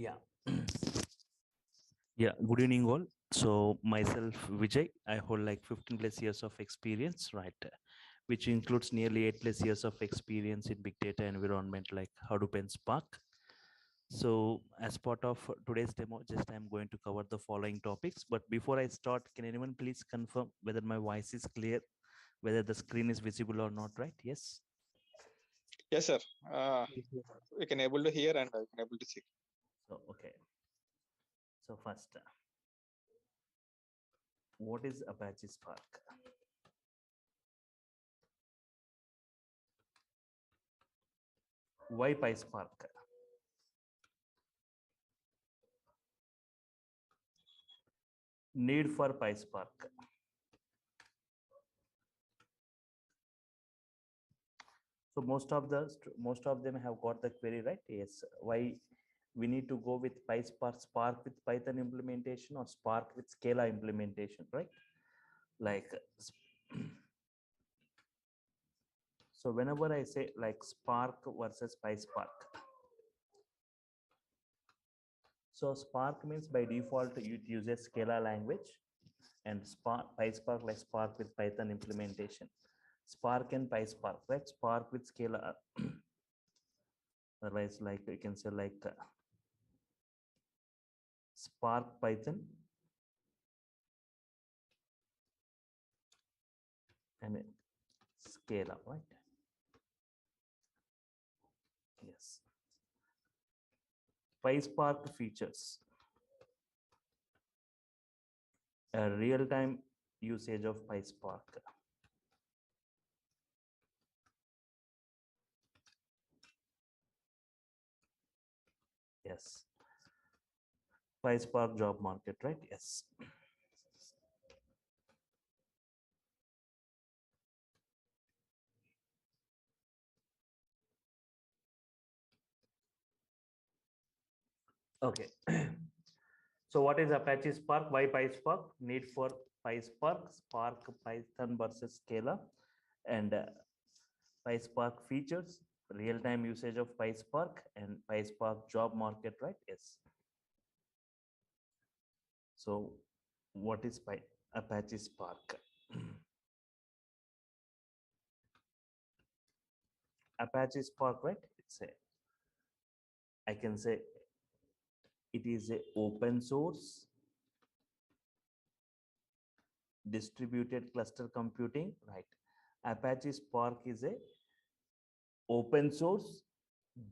Yeah. Yeah. Good evening, all. So myself, Vijay, I hold like 15 plus years of experience, right? Which includes nearly 8 plus years of experience in big data environment like Hadoop and Spark. So as part of today's demo, just I'm going to cover the following topics. But before I start, can anyone please confirm whether my voice is clear, whether the screen is visible or not, right? Yes. Yes, sir. Uh, we can able to hear and I can able to see. So, okay. So first, what is Apache Spark? Why PySpark? Need for PySpark. So most of them have got the query, right? Yes. Why we need to go with PySpark, Spark with Python implementation or Spark with Scala implementation, right? Like so whenever I say like Spark versus PySpark, so Spark means by default it uses Scala language, and PySpark like Spark with Python implementation. Spark and PySpark, right? Spark with Scala. Otherwise, like you can say like Spark Python and Scala, right? Yes. PySpark features a real-time usage of PySpark. Yes. PySpark job market, right? Yes. Okay. So what is Apache Spark? Why PySpark? Need for PySpark, Spark Python versus Scala, and PySpark features, real-time usage of PySpark, and PySpark job market, right? Yes. So what is Apache Spark? Apache Spark, right? I can say it is a open source distributed cluster computing, right? Apache Spark is a open source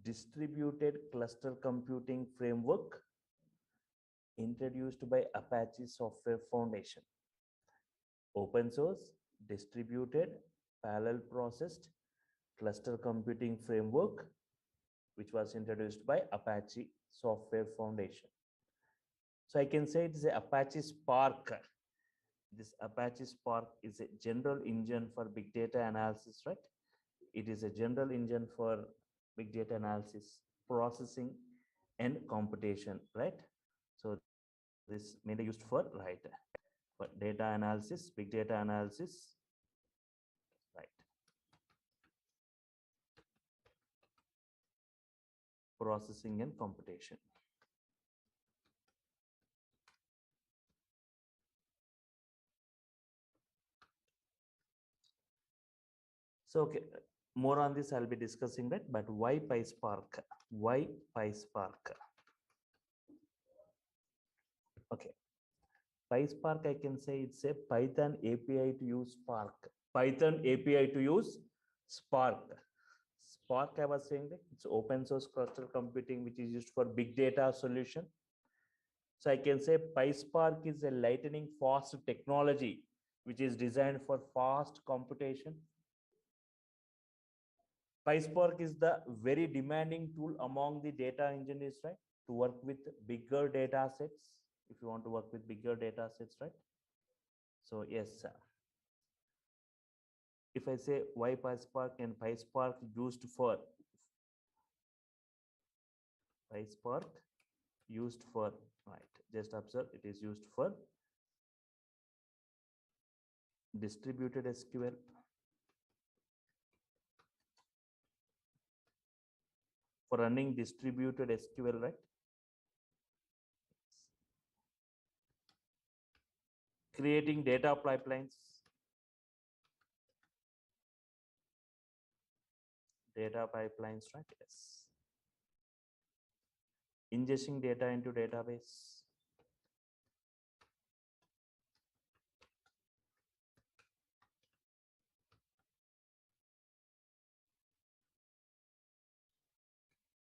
distributed cluster computing framework introduced by Apache Software Foundation. Open source distributed parallel processed cluster computing framework which was introduced by Apache Software Foundation. So I can say it is a Apache Spark. This Apache Spark is a general engine for big data analysis, right? It is a general engine for big data analysis, processing, and computation, right? So this mainly used for for data analysis, big data analysis, right? Processing and computation. So okay, more on this I'll be discussing that. But why PySpark? Why PySpark? Okay, PySpark I can say it's a Python API to use Spark. Python API to use Spark. Spark I was saying that it's open source cluster computing which is used for big data solution. So I can say PySpark is a lightning fast technology which is designed for fast computation. PySpark is the very demanding tool among the data engineers, right? To work with bigger data sets. If you want to work with bigger data sets, right? So yes, if I say why PySpark and PySpark PySpark used for, right? Just observe it is used for distributed SQL, for running distributed SQL, right? creating data pipelines, right? Yes. Ingesting data into database,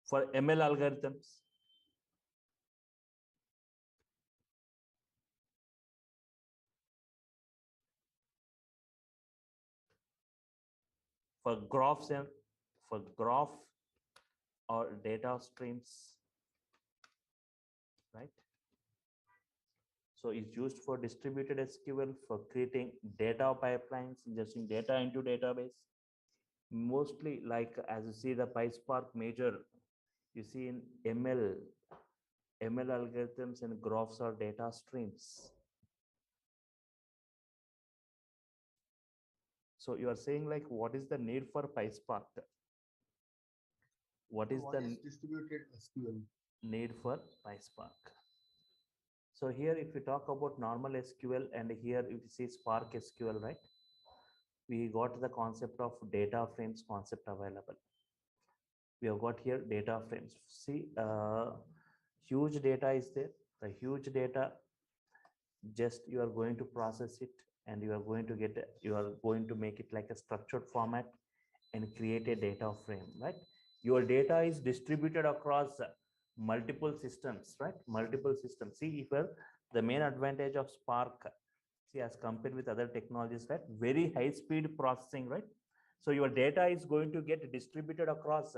for ML algorithms, for graphs and for graph or data streams, right? So it's used for distributed SQL for creating data pipelines, ingesting data into database. Mostly like as you see the PySpark major, you see in ML algorithms and graphs or data streams. So you are saying like what is the need for PySpark? What is the distributed SQL? Need for PySpark? So here if we talk about normal SQL and here if you see Spark SQL, right? We got the concept of data frames concept available. We have got here data frames. See, huge data is there. The huge data, just you are going to process it and you are going to get, you are going to make it like a structured format and create a data frame, right? Your data is distributed across multiple systems, right? Multiple systems. See, if the main advantage of Spark, see, as compared with other technologies, right? Very high speed processing, right? So your data is going to get distributed across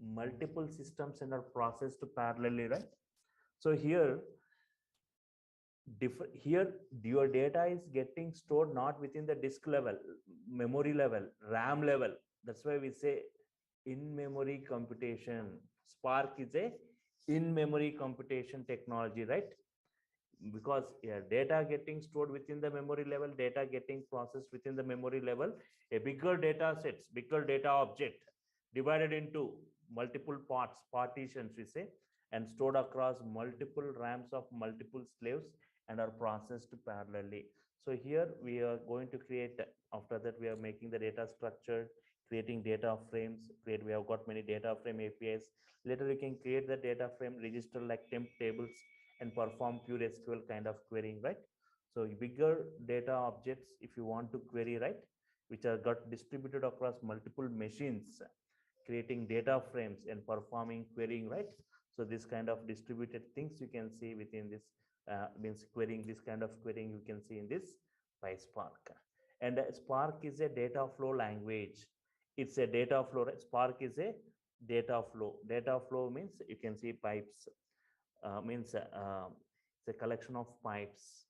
multiple systems and are processed parallelly, right? So here here your data is getting stored not within the disk level, memory level, RAM level. That's why we say in memory computation. Spark is a in memory computation technology, right? Because yeah, data getting stored within the memory level, data getting processed within the memory level, a bigger data sets, bigger data object divided into multiple parts, partitions we say, and stored across multiple RAMs of multiple slaves and are processed parallelly. So here we are going to create, after that we are making the data structured, creating data frames, we have got many data frame APIs. Later we can create the data frame register like temp tables and perform pure SQL kind of querying, right? So bigger data objects, if you want to query, right, which are got distributed across multiple machines, creating data frames and performing querying, right? So this kind of distributed things you can see within this, means querying, this kind of querying you can see in this PySpark. And Spark is a data flow language. It's a data flow. Spark is a data flow. Data flow means you can see pipes, means it's a collection of pipes.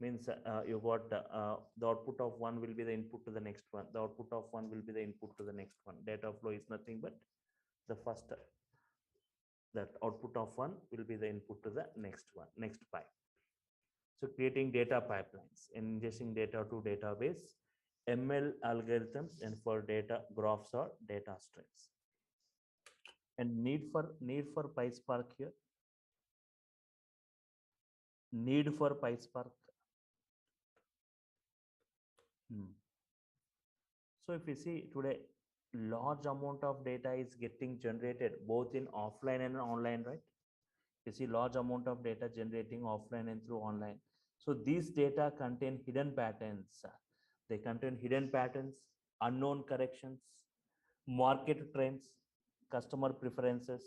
Means you got the output of one will be the input to the next one. The output of one will be the input to the next one. Data flow is nothing but the first, that output of one will be the input to the next one, next pipe. So creating data pipelines, ingesting data to database, ML algorithms, and for data graphs or data streams. And need for PySpark here. Need for PySpark. So if you see today, large amount of data is getting generated both in offline and online, right? You see large amount of data generating offline and through online. So these data contain hidden patterns. They contain hidden patterns, unknown corrections, market trends, customer preferences,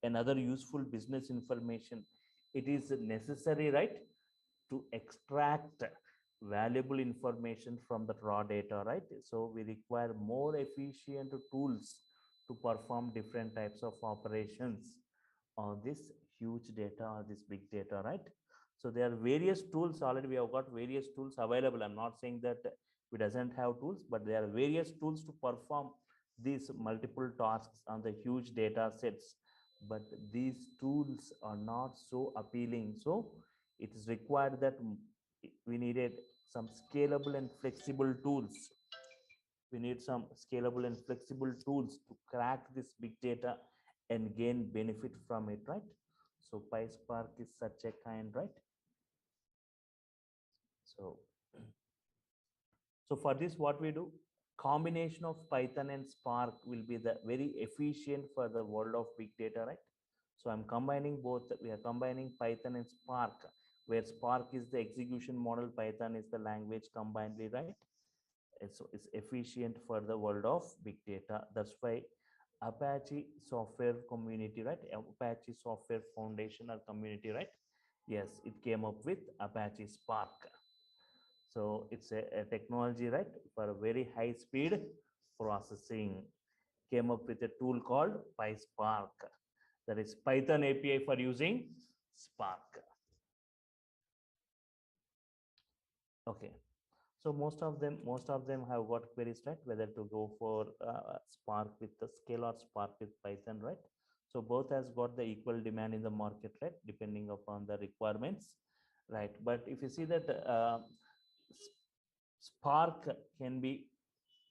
and other useful business information. It is necessary, right, to extract valuable information from the raw data, right? So we require more efficient tools to perform different types of operations on this huge data or this big data, right? So there are various tools already. We have got various tools available. I'm not saying that we doesn't have tools, but there are various tools to perform these multiple tasks on the huge data sets. But these tools are not so appealing. So it is required that we needed some scalable and flexible tools. We need some scalable and flexible tools to crack this big data and gain benefit from it, right? So PySpark is such a kind, right? So, so for this, what we do, combination of Python and Spark will be the very efficient for the world of big data, right? So I'm combining both. We are combining Python and Spark, where Spark is the execution model, Python is the language combinedly, right? It's efficient for the world of big data. That's why Apache software community, right? Apache software foundation or community, right? Yes, it came up with Apache Spark. So it's a technology, right, for a very high speed processing. Came up with a tool called PySpark. That is Python API for using Spark. Okay. So most of them have got queries, right? Whether to go for Spark with the Scala or Spark with Python, right? So both has got the equal demand in the market, right? Depending upon the requirements, right? But if you see that Spark can be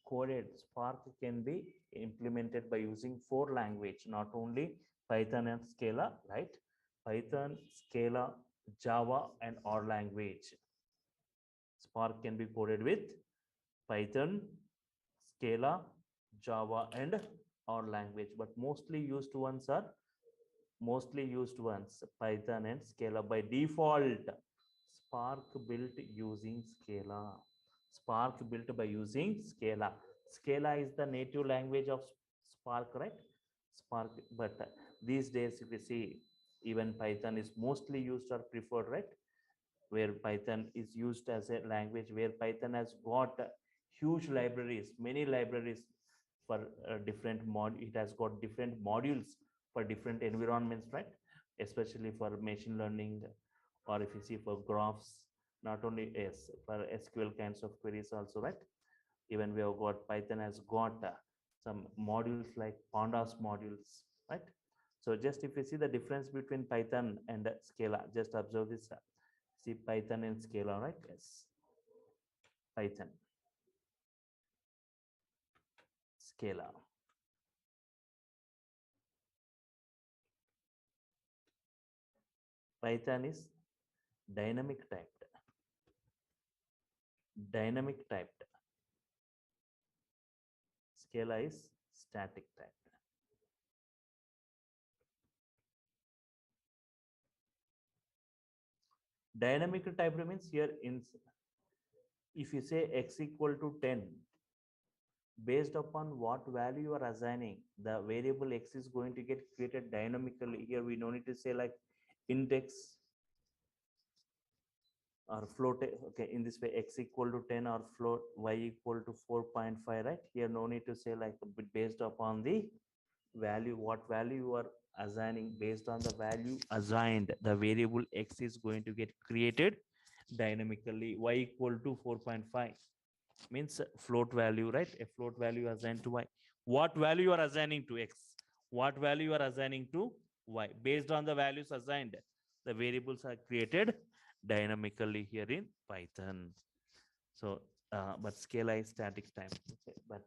coded, Spark can be implemented by using four language, not only Python and Scala, right? Python, Scala, Java, and R language. Spark can be coded with Python, Scala, Java, and R language, but mostly used ones Python and Scala by default. Spark built using Scala. Spark built by using Scala. Scala is the native language of Spark, right? Spark, but these days, if you see, even Python is mostly used or preferred, right? Where Python is used as a language, where Python has got huge libraries, many libraries for different mod. It has got different modules for different environments, right? Especially for machine learning, or if you see for graphs, not only S for SQL kinds of queries also, right? Even we have got Python has got some modules like pandas modules, right? So just if you see the difference between Python and Scala, just observe this. See Python and Scala, right? Yes. Python, Scala. Python is dynamic typed. Dynamic typed. Scala is static typed. Dynamic typed means here in, if you say x equal to 10, based upon what value you are assigning, the variable x is going to get created dynamically. Here we don't need to say like index or float. Okay, in this way x equal to 10 or float y equal to 4.5, right? Here no need to say like based upon the value, what value you are assigning. Based on the value assigned, the variable x is going to get created dynamically. Y equal to 4.5 means float value, right? A float value assigned to y. What value you are assigning to x, what value you are assigning to y, based on the values assigned, the variables are created dynamically here in Python. So but Scala is static time. Okay, but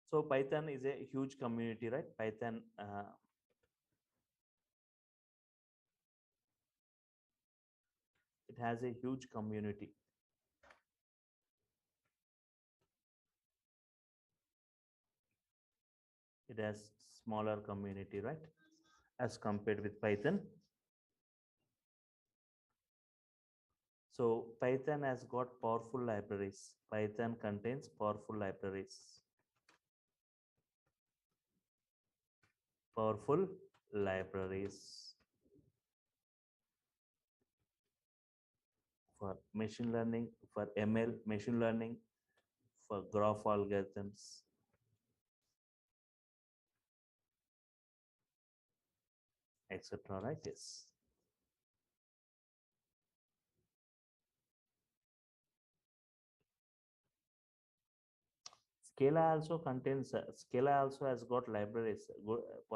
so Python is a huge community, right? Python it has a huge community. It has smaller community, right, as compared with Python. So Python has got powerful libraries. Python contains powerful libraries. Powerful libraries for machine learning, for ML, machine learning, for graph algorithms, etc. Right? Yes. Scala also has got libraries.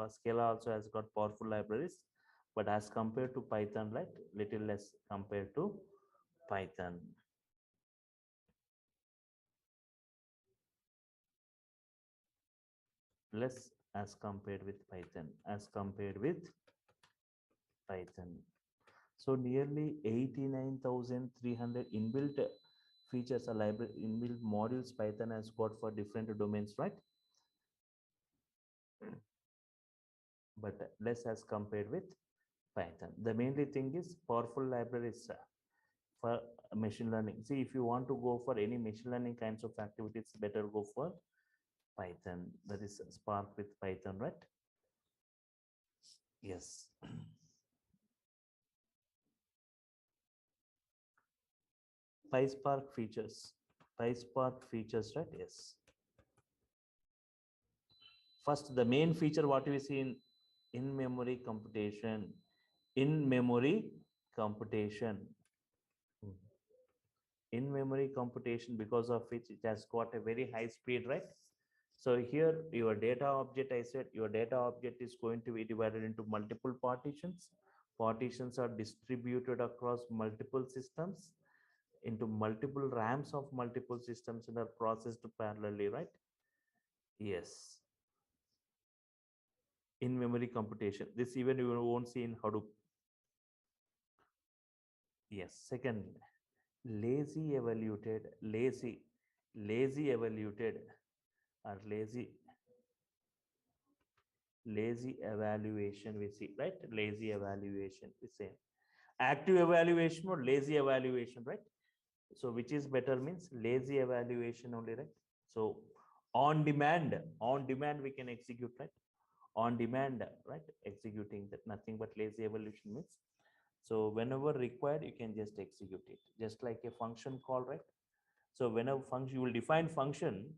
Scala also has got powerful libraries, but as compared to Python, right, little less compared to Python. Less as compared with Python, as compared with Python. So nearly 89,300 inbuilt features a library, inbuilt modules Python has got for different domains, right? But less as compared with Python. The mainly thing is powerful libraries for machine learning. See, if you want to go for any machine learning kinds of activities, better go for Python. That is Spark with Python, right? Yes. PySpark features. PySpark features, right? Yes. First, the main feature what we see in memory computation. In memory computation. In memory computation, because of which it has got a very high speed, right? So here your data object, I said your data object is going to be divided into multiple partitions. Partitions are distributed across multiple systems into multiple RAMs of multiple systems and are processed parallelly, right? Yes. In memory computation, this even you won't see in Hadoop. Yes. Second, lazy evaluated or lazy evaluation we see, right? Lazy evaluation we say. Active evaluation or lazy evaluation, right? So which is better means lazy evaluation only, right? So on demand we can execute, right? On demand, right? Executing that, nothing but lazy evaluation means. So whenever required, you can just execute it, just like a function call, right? So whenever function, you will define function,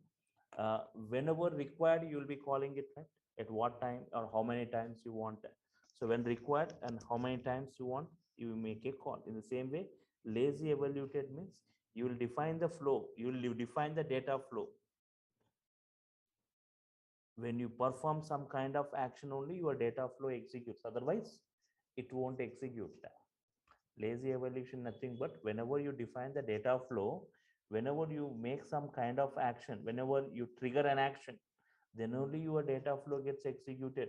whenever required, you will be calling it, right? At what time or how many times you want. So when required and how many times you want, you will make a call. In the same way, lazy evaluated means you will define the flow, you will define the data flow. When you perform some kind of action, only your data flow executes, otherwise it won't execute. Lazy evaluation nothing but whenever you define the data flow, whenever you make some kind of action, whenever you trigger an action, then only your data flow gets executed.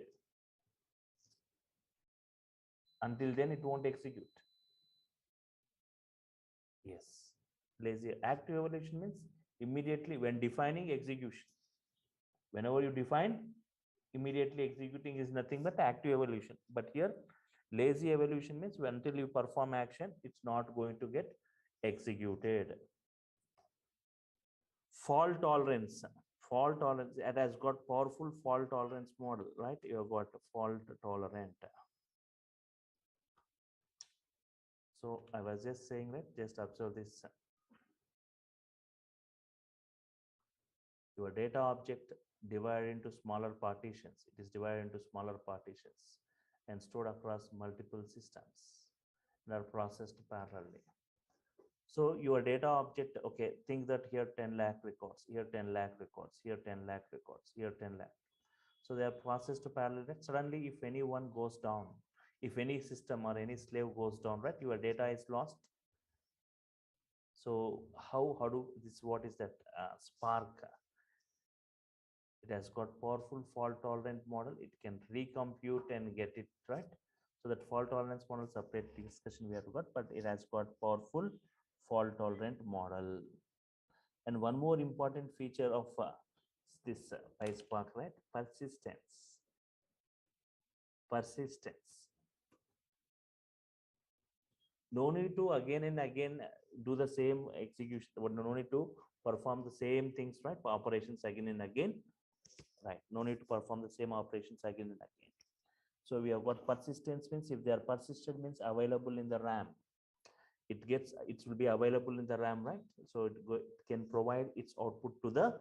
Until then it won't execute. Yes. Lazy active evaluation means immediately when defining execution, whenever you define, immediately executing is nothing but active evaluation. But here lazy evaluation means until you perform action, it's not going to get executed. Fault tolerance, it has got powerful fault tolerance model, right? You have got fault tolerant. So I was just saying that, just observe this. Your data object divided into smaller partitions, it is divided into smaller partitions and stored across multiple systems that are processed parallelly. So your data object, okay, think that here 10 lakh records, here 10 lakh records, here 10 lakh records, here 10 lakh. So they are processed parallelly. Suddenly, if any one goes down, if any system or any slave goes down, right, your data is lost. So how do this? What is that? Spark. It has got powerful fault tolerant model. It can recompute and get it right. So that fault tolerance model separate discussion we have got, but it has got powerful fault tolerant model. And one more important feature of this PySpark, right? Persistence. No need to again and again do the same execution, but no need to perform the same things, right? Operations again and again, right? No need to perform the same operations again and again. So we have got persistence means if they are persistent means available in the RAM. It will be available in the RAM, right? So it can provide its output to the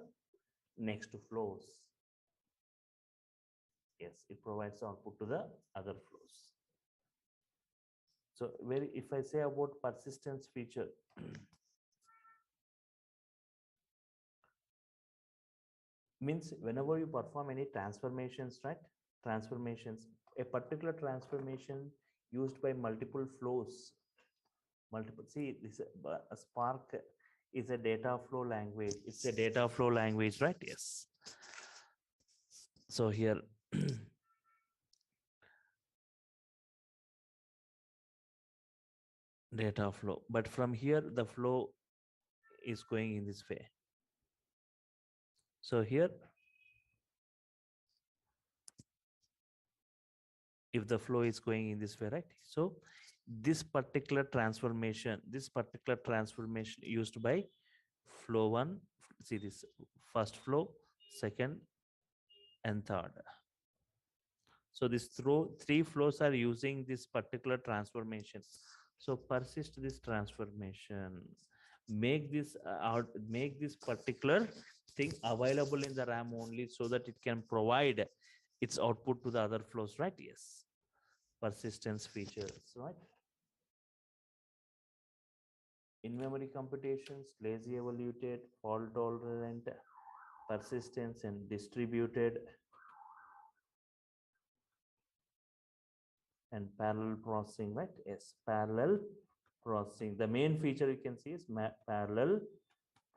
next flows. Yes, it provides output to the other flows. So if I say about persistence feature, means whenever you perform any transformations, right? Transformations, a particular transformation used by multiple flows, see this a Spark is a data flow language. It's a data flow language, right? Yes. So here data flow. But from here, the flow is going in this way. So here, if the flow is going in this way, right? So this particular transformation used by flow one, see this first flow, second, and third. So these three flows are using this particular transformation. So persist this transformation, make this particular thing available in the RAM only, so that it can provide its output to the other flows, right? Yes, persistence features, right? In-memory computations, lazy evaluated, fault tolerant, persistence, and distributed, and parallel processing, right? Yes, parallel processing. The main feature you can see is parallel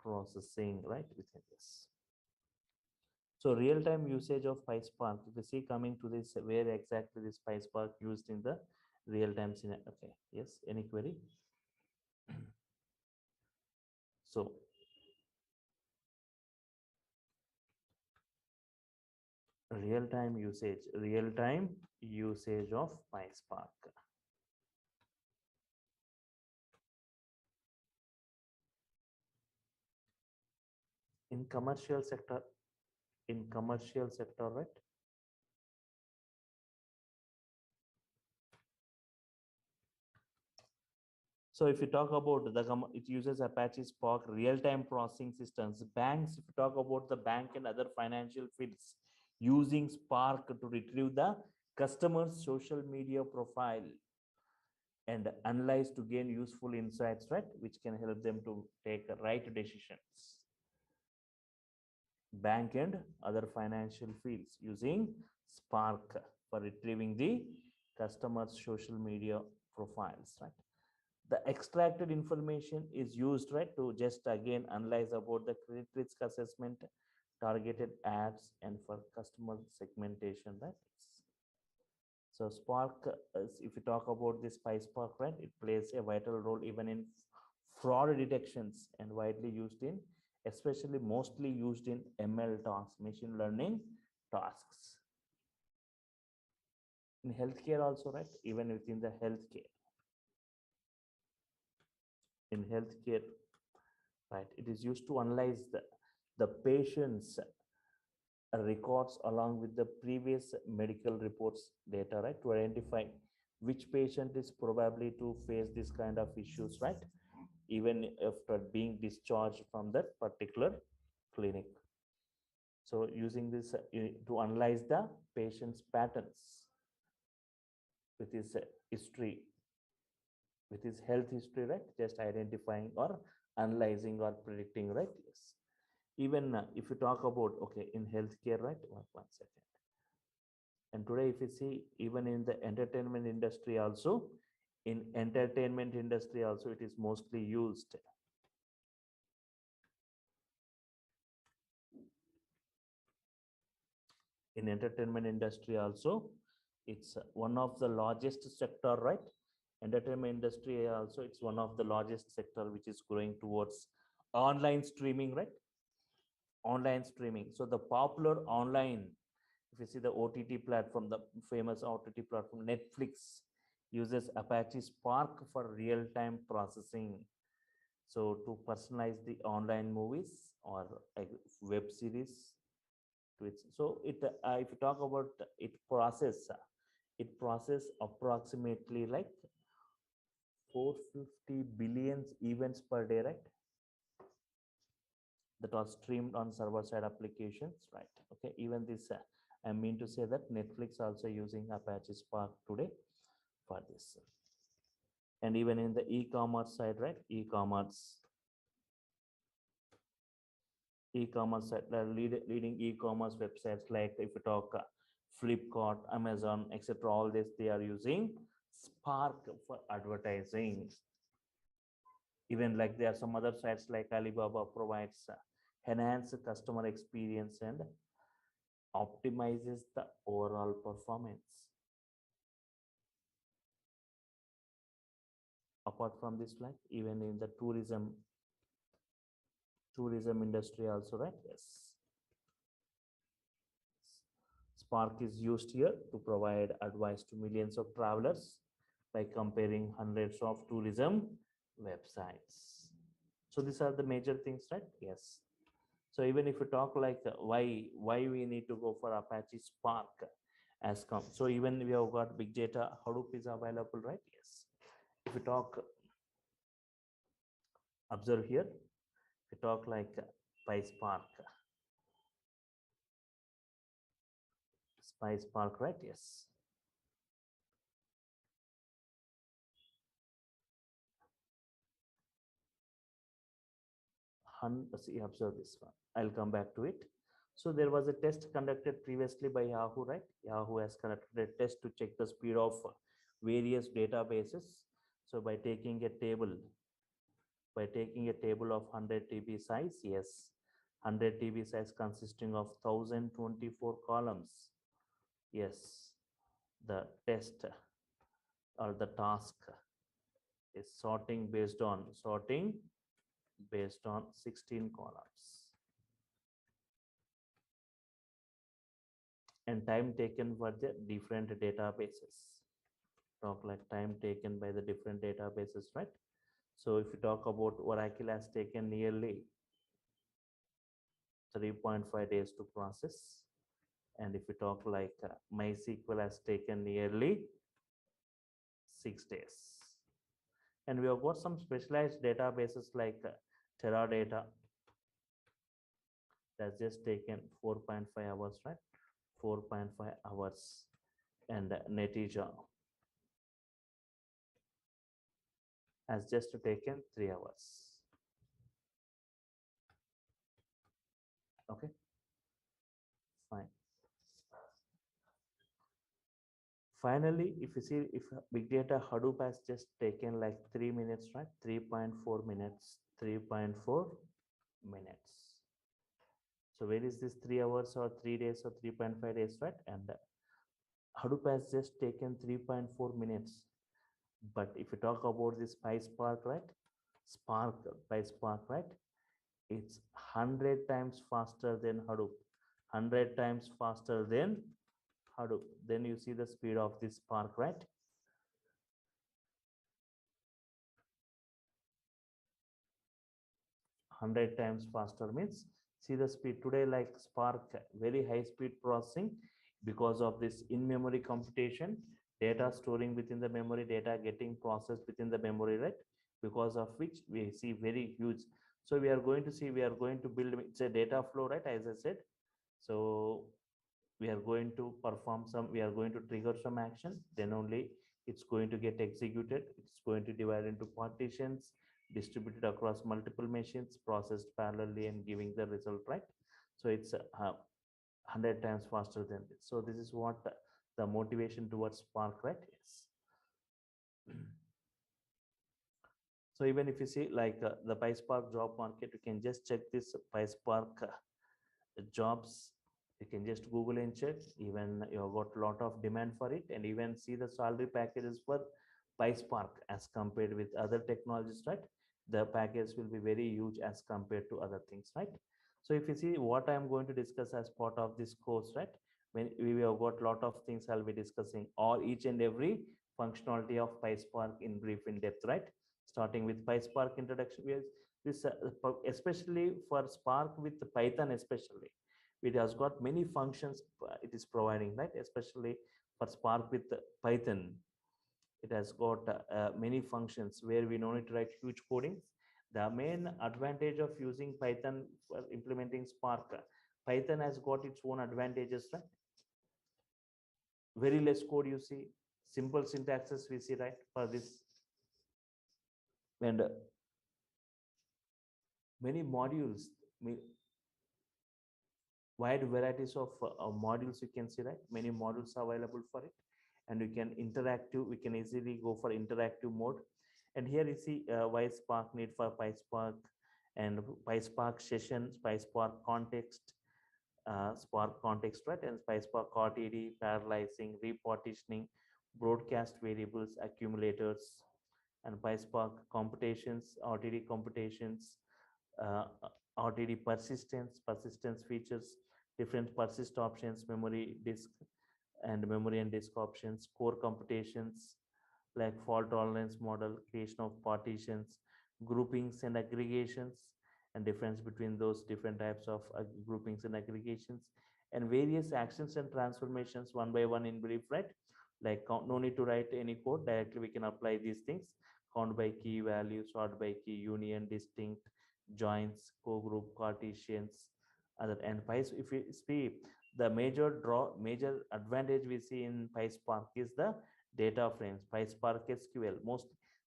processing, right? Within this. So real-time usage of PySpark. If you see coming to this, where exactly this PySpark used in the real-time scenario. Okay, yes, any query? So real-time usage of PySpark. In commercial sector, right? So if you talk about it uses Apache Spark real-time processing systems. Banks, if you talk about the bank and other financial fields, using Spark to retrieve the customer's social media profile and analyze to gain useful insights, right? Which can help them to take right decisions. Bank and other financial fields using Spark for retrieving the customer's social media profiles, right? The extracted information is used, right, to just again analyze about the credit risk assessment, targeted ads, and for customer segmentation, right? So Spark, if you talk about this PySpark, right, it plays a vital role even in fraud detections, and widely used in, especially mostly used in ML tasks, machine learning tasks. In healthcare also, right, even within the healthcare. In healthcare, right, it is used to analyze the patient's records along with the previous medical reports data, right, to identify which patient is probably to face this kind of issues, right, even after being discharged from that particular clinic. So using this to analyze the patient's patterns with his history, with his health history, right, just identifying or analyzing or predicting, right? Yes. Even if you talk about, okay, in healthcare, right, one second. And today, if you see, even in the entertainment industry also, it is mostly used. In entertainment industry also, it's one of the largest sector, right? Entertainment industry also, it's one of the largest sector which is growing towards online streaming, right? Online streaming. So the popular online, if you see the OTT platform, the famous OTT platform Netflix uses Apache Spark for real-time processing. So to personalize the online movies or web series to it. So it, if you talk about it process approximately like 450 billion events per day, right? That was streamed on server side applications, right? Okay, even this I mean to say that Netflix also using Apache Spark today for this. And even in the e-commerce side, right, e-commerce side, leading e-commerce websites, like if you talk Flipkart, Amazon, etc., all this, they are using Spark for advertising. Even like there are some other sites like Alibaba provides enhanced customer experience and optimizes the overall performance. Apart from this, like even in the tourism industry also, right? Yes. Spark is used here to provide advice to millions of travelers by comparing hundreds of tourism websites. So these are the major things, right? Yes. So even if you talk like why we need to go for Apache Spark as come. So even we have got big data, Hadoop is available, right? Yes. If you talk, observe here, if you talk like PySpark, PySpark, right? Yes. See, observe this one. I'll come back to it. So there was a test conducted previously by Yahoo, right? Yahoo has conducted a test to check the speed of various databases. So by taking a table of 100 TB size, yes, 100 TB size consisting of 1024 columns. Yes, the test or the task is sorting based on 16 columns. And time taken for the different databases. Talk like time taken by the different databases, right? So if you talk about Oracle has taken nearly 3.5 days to process. And if you talk like MySQL has taken nearly 6 days. And we have got some specialized databases like Teradata that's just taken 4.5 hours, right? 4.5 hours. And Netija has just taken 3 hours. Okay, fine. Finally, if you see, if big data Hadoop has just taken like 3 minutes, right? 3.4 minutes, 3.4 minutes. So where is this 3 hours or 3 days or 3.5 days, right? And Hadoop has just taken 3.4 minutes. But if you talk about this PySpark, right? PySpark, right? It's 100 times faster than Hadoop. 100 times faster than Hadoop. Then you see the speed of this Spark, right? 100 times faster means see the speed today like Spark very high speed processing because of this in-memory computation, data storing within the memory, data getting processed within the memory, right? Because of which we see very huge. So we are going to see, we are going to build, it's a data flow, right? As I said. So we are going to perform some, we are going to trigger some action, then only it's going to get executed. It's going to divide into partitions, distributed across multiple machines, processed parallelly and giving the result, right? So it's 100 times faster than this. So this is what the motivation towards Spark, right? Yes. So even if you see like the PySpark job market, you can just check this PySpark jobs. You can just Google and check. Even you have got a lot of demand for it, and even see the salary packages for PySpark as compared with other technologies, right? The package will be very huge as compared to other things, right? So if you see what I am going to discuss as part of this course, right? When we have got a lot of things I'll be discussing, all each and every functionality of PySpark in brief, in depth, right? Starting with PySpark introduction, this especially for Spark with Python, especially it has got many functions it is providing, right? Especially for Spark with Python, it has got many functions where we don't need to write huge coding. The main advantage of using Python for implementing Spark, Python has got its own advantages, right? Very less code you see, simple syntaxes we see, right? For this, and many modules, wide varieties of modules you can see, right? Many modules are available for it, and we can easily go for interactive mode. And here you see why Spark need for PySpark, and PySpark sessions, PySpark context, Spark context, right? And PySpark RTD, parallelizing, repartitioning, broadcast variables, accumulators, and PySpark computations, RTD computations, uh, RTD persistence features, different persist options, memory and disk options, core computations like fault tolerance model, creation of partitions, groupings and aggregations, and difference between those different types of groupings and aggregations, and various actions and transformations one by one in brief, right? Like no need to write any code, directly we can apply these things. Count by key value, sort by key, union, distinct, joins, co-group, Cartesians, other. And if we see the major advantage we see in PySpark is the data frames. PySpark SQL, most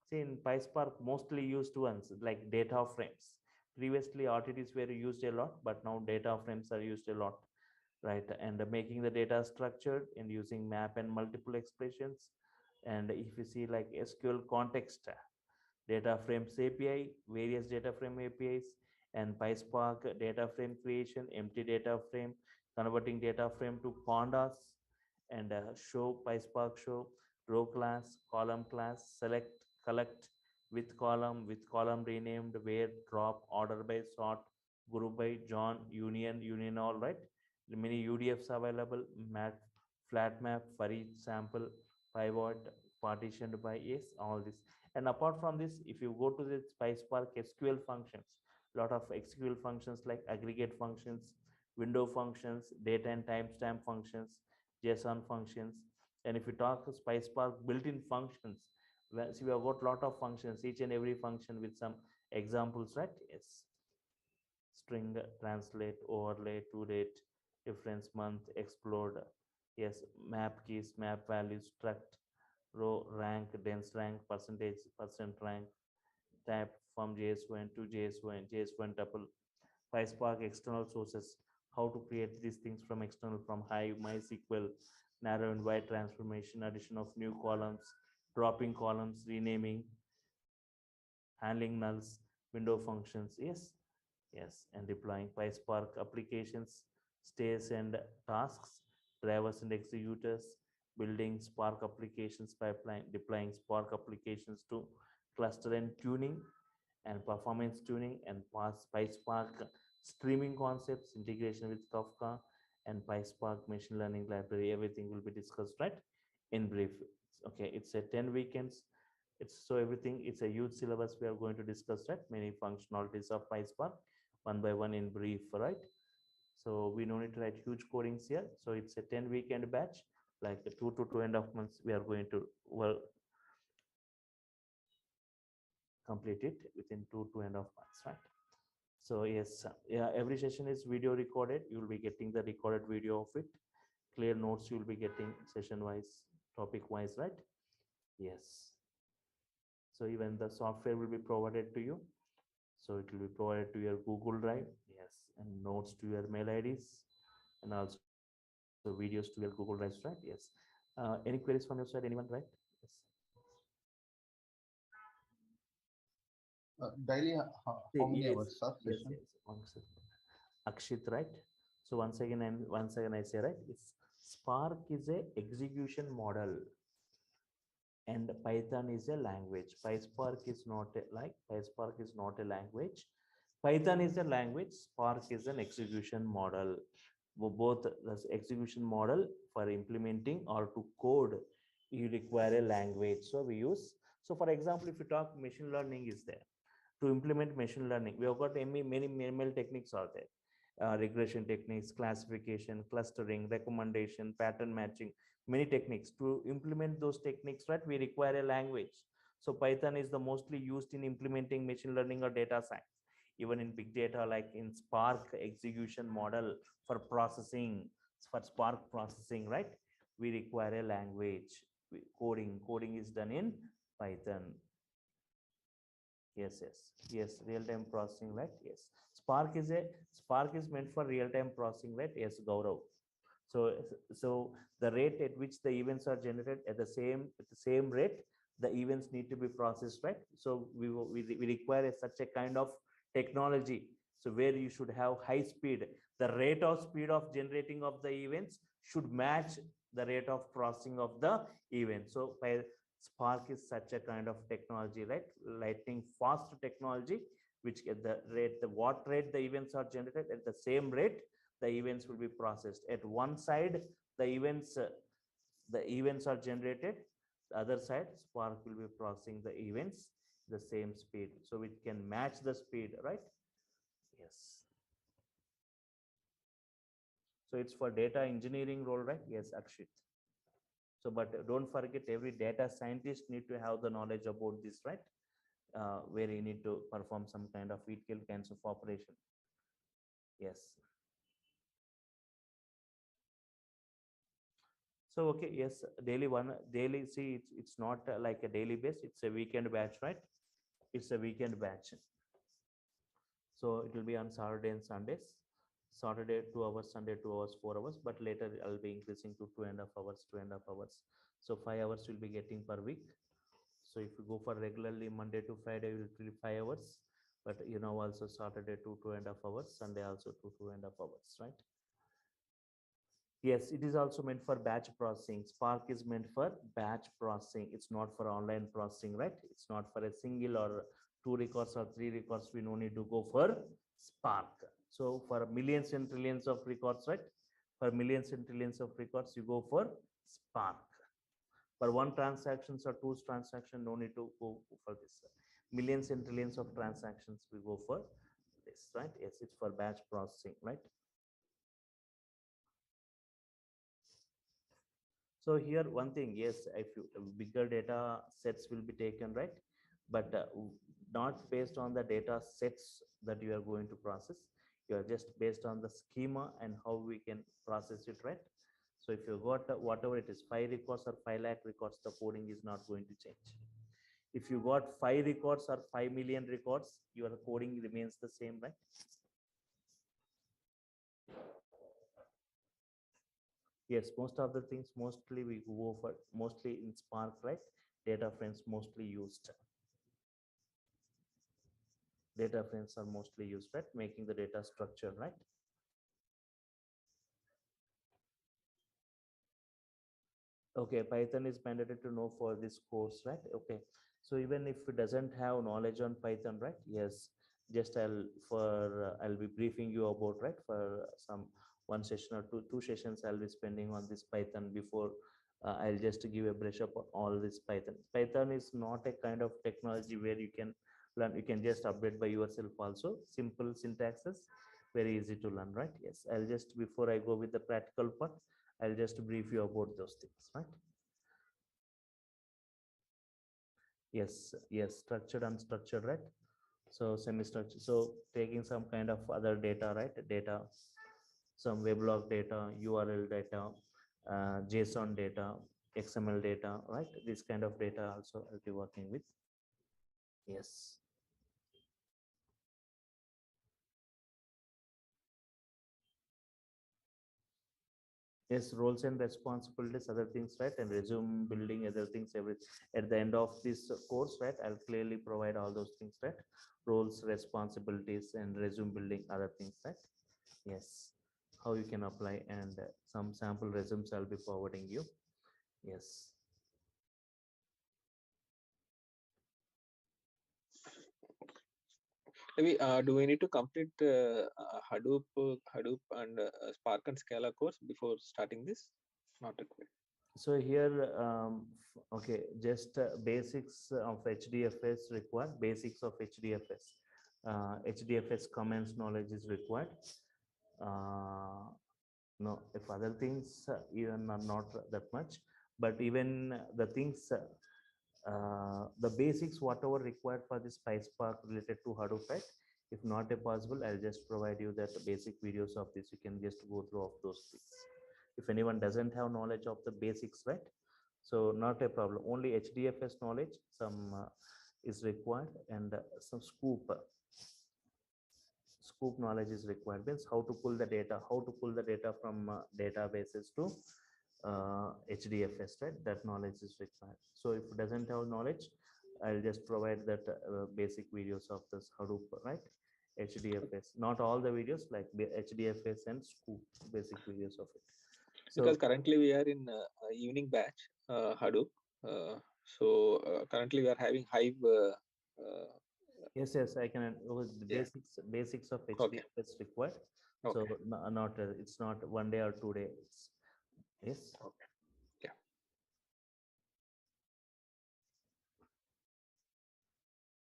see in PySpark mostly used ones like data frames. Previously RTDs were used a lot, but now data frames are used a lot, right? And making the data structured and using map and multiple expressions. And if you see like SQL context, data frames API, various data frame APIs, and PySpark data frame creation, empty data frame, converting data frame to pandas, and show, PySpark show, row class, column class, select, collect, with column renamed, where, drop, order by sort, group by John, union, all right. Many UDFs available, map, flat map for each sample, pivot, partitioned by, yes, all this. And apart from this, if you go to the PySpark SQL functions, lot of SQL functions like aggregate functions, window functions, data and timestamp functions, JSON functions. And if you talk PySpark built-in functions, well, see, we have got lot of functions, each and every function with some examples, right? Yes. String, translate, overlay, to date, difference, month, explode. Yes, map keys, map values, struct, row, rank, dense rank, percentage, percent rank, type from JS1 to JS1, JS1 tuple, PySpark external sources, how to create these things from external, from Hive, MySQL, narrow and wide transformation, addition of new columns, dropping columns, renaming, handling nulls, window functions, yes, yes, and deploying PySpark applications, states and tasks, drivers and executors, building Spark applications pipeline, deploying Spark applications to cluster and tuning and performance tuning, and PySpark streaming concepts, integration with Kafka, and PySpark machine learning library. Everything will be discussed, right? In brief. Okay, it's a 10 weekends. It's so everything, it's a huge syllabus we are going to discuss, right? Many functionalities of PySpark one by one in brief, right? So we don't need to write huge codings here. So it's a 10 weekend batch, like 2 to 2.5 months. We are going to complete it within 2.5 months, right? So yes, yeah, every session is video recorded. You will be getting the recorded video of it. Clear notes you will be getting session wise, topic wise, right? Yes. So even the software will be provided to you. So it will be provided to your Google Drive, yes, and notes to your mail IDs, and also videos to your Google Drives, right? Yes. Any queries from your side, anyone, right? Yes. Daily, See, how many yes, hours of yes, session? yes. One second. Akshit, right? So once again I say, right? It's Spark is a execution model, and Python is a language. PySpark is not a language. Python is a language. Spark is an execution model. Both the execution model for implementing or to code, you require a language. So we use. So for example, if you talk machine learning is there, to implement machine learning, we have got many ML techniques are there. Regression techniques, classification, clustering, recommendation, pattern matching, many techniques. To implement those techniques, right, we require a language. So Python is the mostly used in implementing machine learning or data science. Even in big data, like in Spark execution model for processing, for Spark processing, right, we require a language. Coding is done in Python. Yes, yes, yes. Real time processing, right? Yes. Spark is meant for real time processing, right? Yes, Gaurav. So so the rate at which the events are generated at the same rate, the events need to be processed, right? So we require such a kind of technology So where you should have high speed, the rate of speed of generating of the events should match the rate of processing of the event. So Spark is such a kind of technology, right? Lightning fast technology, which at the rate, the what rate the events are generated, at the same rate the events will be processed. At one side, the events are generated. The other side, Spark will be processing the events the same speed, so it can match the speed, right? Yes. So it's for data engineering role, right? Yes, Akshit. So, but don't forget, every data scientist need to have the knowledge about this, right? Where you need to perform some kind of ETL kinds of operation. Yes. So okay, yes, daily. See, it's not like a daily base. It's a weekend batch, right? It's a weekend batch. So it will be on Saturday and Sundays. Saturday 2 hours, Sunday 2 hours, 4 hours. But later I'll be increasing to 2.5 hours, 2.5 hours. So 5 hours will be getting per week. So if you go for regularly Monday to Friday, it will be 5 hours. But also Saturday 2.5 hours, Sunday also 2.5 hours, right? Yes, it is also meant for batch processing. Spark is meant for batch processing. It's not for online processing, right? It's not for a single or two records or three records. We no need to go for Spark. So for millions and trillions of records, right? For millions and trillions of records, you go for Spark. For one transactions or two transactions, no need to go for this. Millions and trillions of transactions, we go for this, right? Yes, it's for batch processing, right? So here one thing, yes, if you bigger data sets will be taken, right? But not based on the data sets that you are going to process. You are just based on the schema and how we can process it, right? So if you got whatever it is, 5 records or 5 lakh records, the coding is not going to change. If you got 5 records or 5 million records, your coding remains the same, right? Yes, most of the things mostly we go for mostly in Spark, right? Data frames mostly used. Data frames are mostly used, right? Making the data structure, right? Okay, Python is mandatory to know for this course, right? Okay, so even if it doesn't have knowledge on Python, right? Yes, just I'll be briefing you about, right, for some one session or two sessions I'll be spending on this Python before I'll just give a brush up on all this Python. Python is not a kind of technology where you can learn. You can just update by yourself also. Simple syntaxes, very easy to learn, right? Yes, I'll just before I go with the practical part, I'll just brief you about those things, right? Yes, yes, structured, unstructured, right? So semi-structured. So taking some kind of other data, right? Data, some weblog data, URL data, JSON data, XML data, right? This kind of data also I'll be working with. Yes. Yes, roles and responsibilities, other things, right? And resume building, other things, every at the end of this course, right? I'll clearly provide all those things, right? Roles, responsibilities, and resume building, other things, right? Yes. How you can apply and some sample resumes I'll be forwarding you. Yes. Maybe do we need to complete Hadoop and Spark and Scala course before starting this? Not required. So here, okay, just basics of HDFS required, basics of HDFS. HDFS commands knowledge is required. Uh, no, if other things even are not that much, but even the things, the basics, whatever required for this PySpark related to Hadoop, right? If not a possible, I'll just provide you that basic videos of this. You can just go through of those things. If anyone doesn't have knowledge of the basics, right? So not a problem. Only HDFS knowledge, some is required, and some scoop knowledge is required. Means how to pull the data, from databases to HDFS, right? That knowledge is required. So if it doesn't have knowledge, I'll just provide that basic videos of this Hadoop, right? HDFS. Not all the videos, like HDFS and Scoop, basic videos of it. Because So currently we are in evening batch, Hadoop. Currently we are having Hive. Uh, yes, I can. The yeah. basics of Okay. HDFS required. So Okay. not it's not 1 day or 2 day. Yes. Okay. Yeah.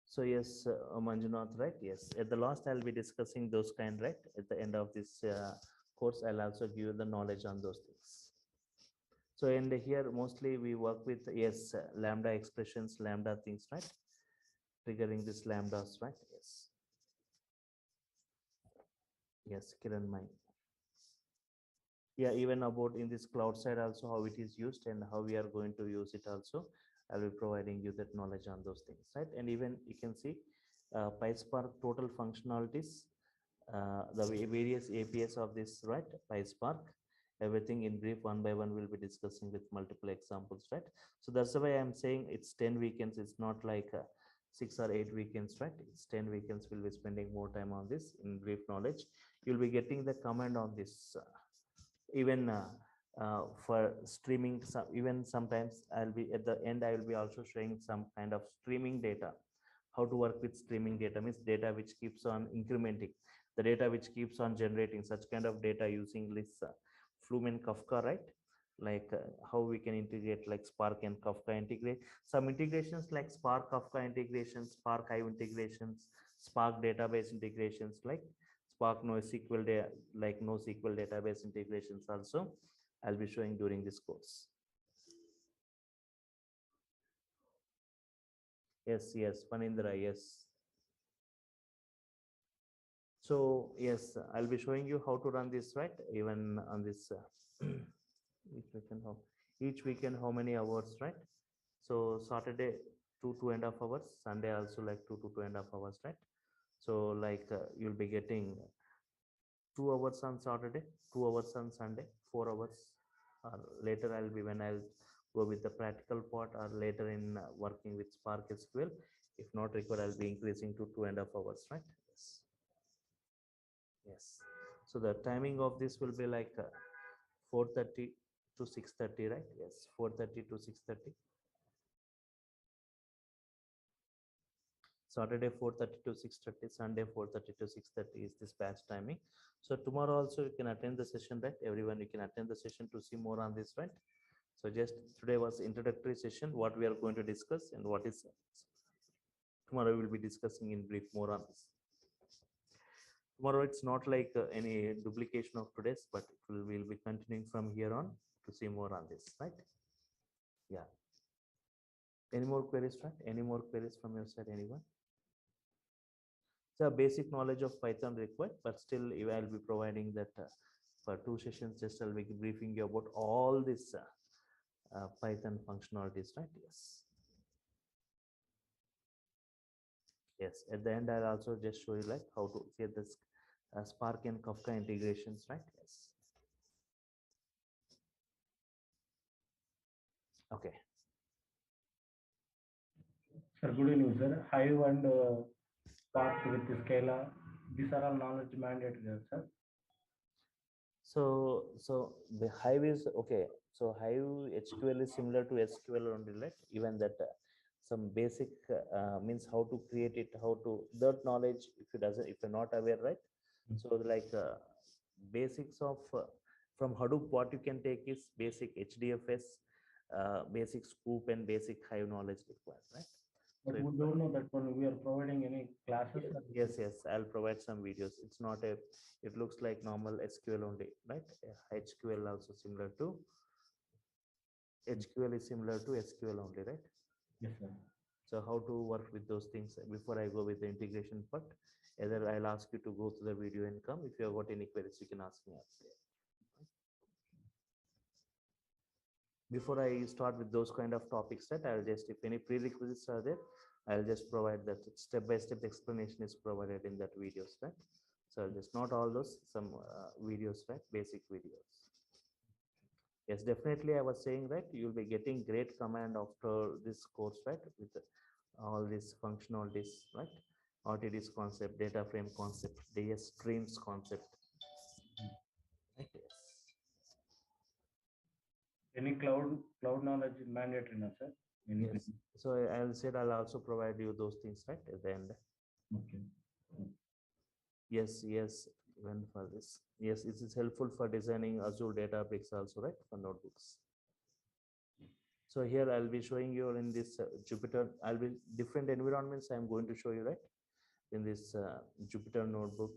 So yes, Manjunath, right? Yes. At the last, I'll be discussing those kind, right? At the end of this course, I'll also give you the knowledge on those things. So and here mostly we work with yes lambda expressions, lambda things, right? Triggering this lambdas, right? Yes. Yes, Kiran, my yeah, even about in this cloud side also how it is used and how we are going to use it also. I'll be providing you that knowledge on those things, right? And even you can see PySpark total functionalities, the various APIs of this, right? PySpark, everything in brief, one by one, we'll be discussing with multiple examples, right? So that's the way I'm saying it's 10 weekends. It's not like 6 or 8 weekends, right? It's 10 weekends. We'll be spending more time on this in brief knowledge. You'll be getting the command on this. Even for streaming even sometimes I'll be at the end I will be also showing some kind of streaming data, how to work with streaming data means data which keeps on incrementing, the data which keeps on generating such kind of data using this Flume and Kafka, right? Like how we can integrate like Spark and Kafka integrate some integrations like Spark Kafka integrations, Spark Hive integrations, Spark database integrations, like Spark NoSQL like NoSQL database integrations also I'll be showing during this course. Yes, Panindra, yes. So yes, I'll be showing you how to run this, right? Even on this each weekend, how many hours, right? So Saturday 2.5 hours, Sunday also like 2 to 2.5 hours, right? So like you'll be getting 2 hours on Saturday, 2 hours on Sunday, 4 hours. Or later I'll be when I'll go with the practical part, or later in working with Spark SQL. If not required, I'll be increasing to 2.5 hours, right? Yes. Yes. So the timing of this will be like 4:30 to 6:30, right? Yes, 4:30 to 6:30. Saturday 4:30 to 6:30, Sunday 4:30 to 6:30 is this batch timing. So tomorrow also you can attend the session, right? Everyone, you can attend the session to see more on this, right? So just today was introductory session, what we are going to discuss and what is tomorrow we will be discussing in brief more on this. Tomorrow it's not like any duplication of today's, but we'll be continuing from here on to see more on this, right? Yeah. Any more queries, right? Any more queries from your side, anyone? So basic knowledge of Python required, but still I'll be providing that for 2 sessions. Just I'll be briefing you about all this Python functionalities, right? Yes. Yes. At the end, I'll also just show you like how to get this Spark and Kafka integrations, right? Yes. Okay. Sir, good evening, sir. Hive and Spark with Scala, these are all knowledge mandatory, sir. So the Hive is okay. So Hive HQL is similar to SQL only, right? Even that some basic means how to create it, how to that knowledge. If you doesn't, if you're not aware, right? So like basics of from Hadoop, what you can take is basic HDFS, basic Scoop, and basic Hive knowledge required, right? But So we don't know that when we are providing any classes. yes, I'll provide some videos. It's not a, it looks like normal SQL only, right? HQL also similar to, HQL is similar to SQL only, right? Yes, sir. So how to work with those things before I go with the integration part, either I'll ask you to go to the video and come. If you have got any queries, you can ask me up there. Before I start with those kind of topics, that I'll just, if any prerequisites are there, I'll just provide that step-by-step explanation is provided in that videos, right? So I'll just not all those, some videos, right? Basic videos. Yes, definitely. I was saying, right? You'll be getting great command after this course, right? With all these functionalities, right? RTDs concept, data frame concept, DS streams concept. Right? Yes. Any cloud knowledge is mandatory, no, sir? Anything? Yes. So I'll said I'll also provide you those things right at the end. Okay. Yes, yes. Even for this, yes, it is helpful for designing Azure Databricks also, right? For notebooks. So here I'll be showing you in this Jupyter. I'll be different environments. I'm going to show you right in this Jupyter notebook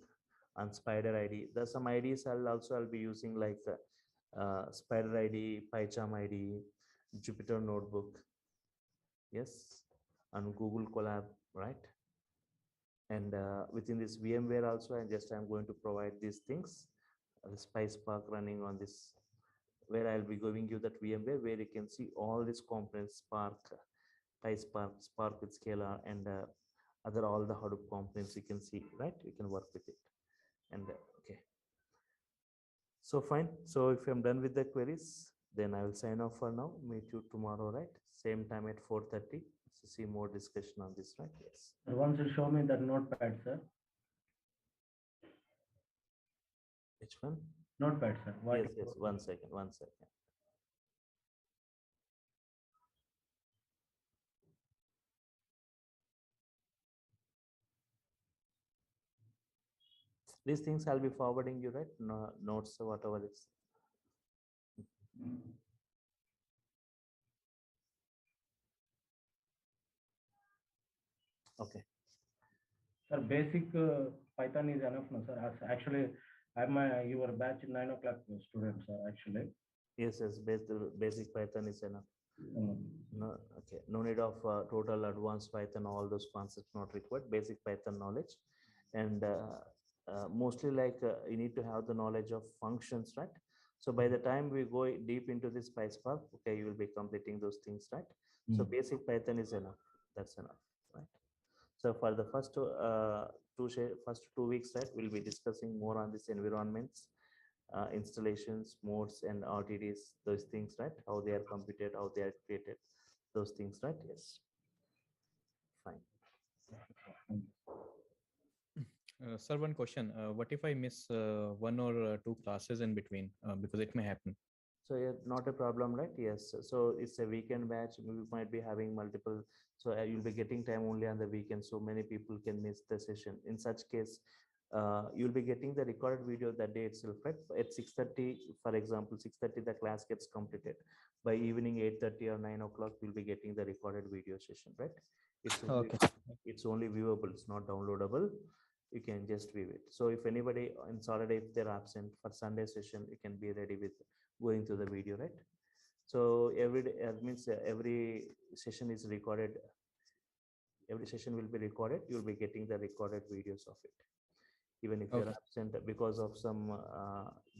and Spider ID. There's some IDs I'll be using like Spider ID, PyCharm ID, Jupyter notebook. Yes, and Google Colab, right? And within this VMware also, I'm going to provide these things, the PySpark running on this, where I'll be giving you that VMware where you can see all these components, Spark, PySpark, Spark with Scala, and other all the Hadoop components you can see, right? You can work with it. And okay. So fine. So if I'm done with the queries, then I will sign off for now. Meet you tomorrow, right? Same time at 4:30 to see more discussion on this, right? Yes. Once you show me that notepad, sir. Which one? Notepad, sir. Yes, yes. 1 second, 1 second. These things I'll be forwarding you, right? No, notes or whatever it's. Okay. Sir, basic Python is enough, no, sir. Actually, I'm your batch 9 o'clock student, sir. Actually. Yes, yes. Basic Python is enough. Mm. No, okay. No need of total advanced Python. All those concepts not required. Basic Python knowledge, and mostly like you need to have the knowledge of functions, right? So by the time we go deep into this PySpark, okay, you will be completing those things, right? So basic Python is enough. That's enough, right? So for the first first 2 weeks, right, we'll be discussing more on this environments, installations, modes, and RTDs, those things, right? How they are computed, how they are created, those things, right? Yes. Fine. Sir, one question. What if I miss one or two classes in between? Because it may happen. So yeah, not a problem, right? Yes. So it's a weekend batch. We might be having multiple. So you'll be getting time only on the weekend. So many people can miss the session. In such case, you'll be getting the recorded video that day itself, right? At 6:30, for example, 6:30 the class gets completed. By evening 8:30 or 9 o'clock, you'll be getting the recorded video session, right? It's only, Okay. it's only viewable. It's not downloadable. You can just view it. So if anybody on Saturday, if they're absent for Sunday session, you can be ready with going through the video, right? So every day, means every session is recorded. Every session will be recorded. You'll be getting the recorded videos of it. Even if you're Okay. absent because of some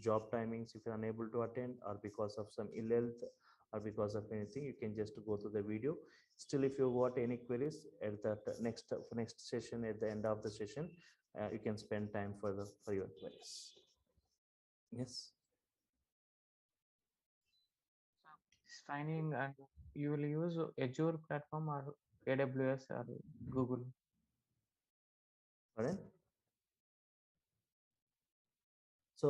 job timings, if you're unable to attend, or because of some ill health, or because of anything, you can just go to the video. Still, if you got any queries at the next session, at the end of the session, you can spend time for your queries. Yes. Signing, and you will use Azure platform or AWS or Google? Pardon? So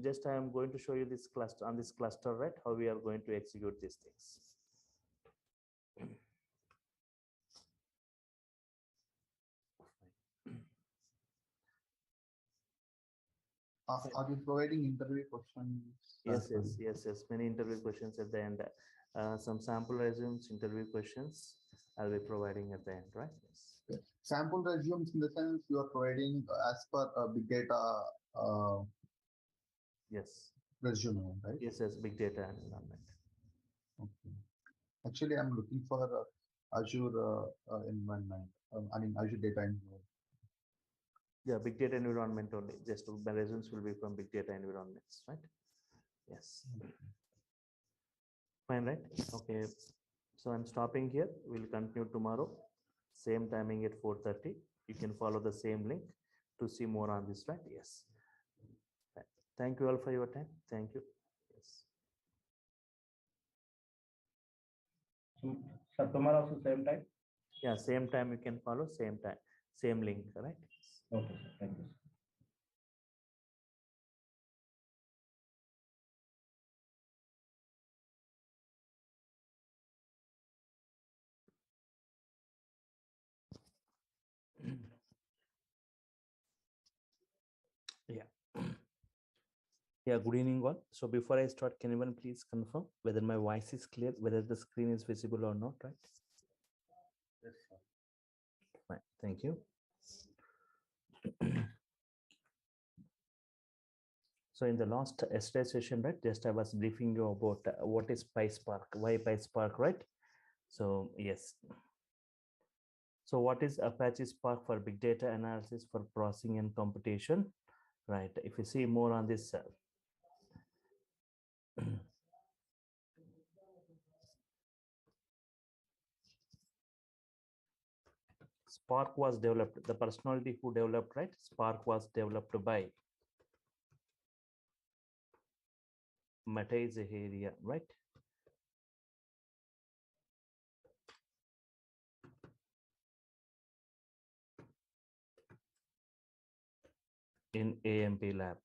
just I am going to show you this cluster on this cluster, right? How we are going to execute these things. Are you providing interview questions? Yes. Many interview questions at the end. Some sample resumes, interview questions I'll be providing at the end, right? Yes. Sample resumes in the sense you are providing as per big data Yes. resume, right? Yes, big data environment. Okay. Actually, I'm looking for Azure environment. I mean Azure data environment. Yeah, big data environment only. Just my resumes will be from big data environments, right? Yes. Fine, right? Okay. So I'm stopping here. We'll continue tomorrow. Same timing at 4:30. You can follow the same link to see more on this, right? Yes. Thank you all for your time. Thank you. Yes. So, sir, tomorrow also same time? Yeah, same time you can follow, same time. Same link, right? Okay, sir. Thank you, sir. Yeah. Yeah, good evening all. So before I start, can anyone please confirm whether my voice is clear, whether the screen is visible or not, right? Yes, sir. Fine, thank you. So in the last yesterday session, right, just I was briefing you about what is PYSPARK, why PYSPARK, right? So yes. So what is Apache Spark for big data analysis for processing and computation, right? If you see more on this, Spark was developed, the personality who developed, right? Spark was developed by Matei Zaharia, right? In AMP lab.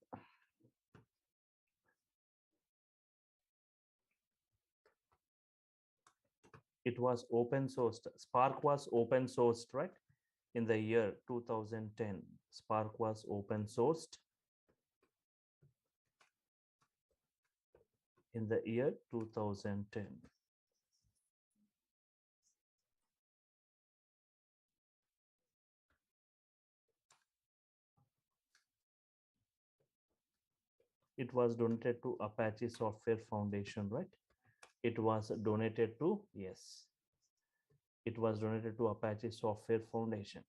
It was open sourced. Spark was open sourced, right? In the year 2010. Spark was open sourced in the year 2010. It was donated to Apache Software Foundation, right? It was donated to, yes, it was donated to Apache Software Foundation.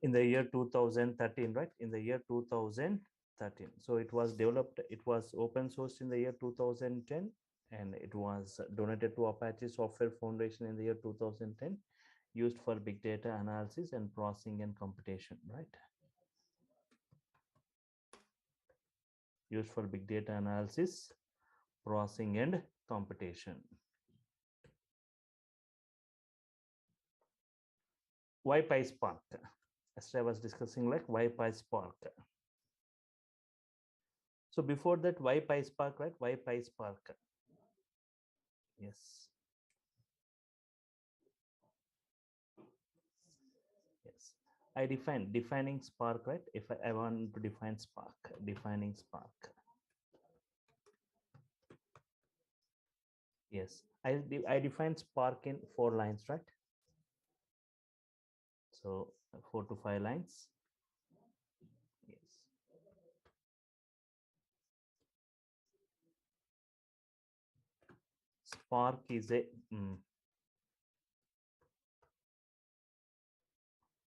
In the year 2013, right? In the year 2013. So it was developed, it was open sourced in the year 2010, and it was donated to Apache Software Foundation in the year 2010, used for big data analysis and processing and computation, right? Used for big data analysis, processing and computation. Why PySpark? As I was discussing, like why PySpark. So before that, why PySpark, right? Why PySpark? Yes. Yes. I defining Spark, right? If I want to define Spark, defining Spark. Yes. I define Spark in 4 lines, right? So 4 to 5 lines. Yes. Spark is a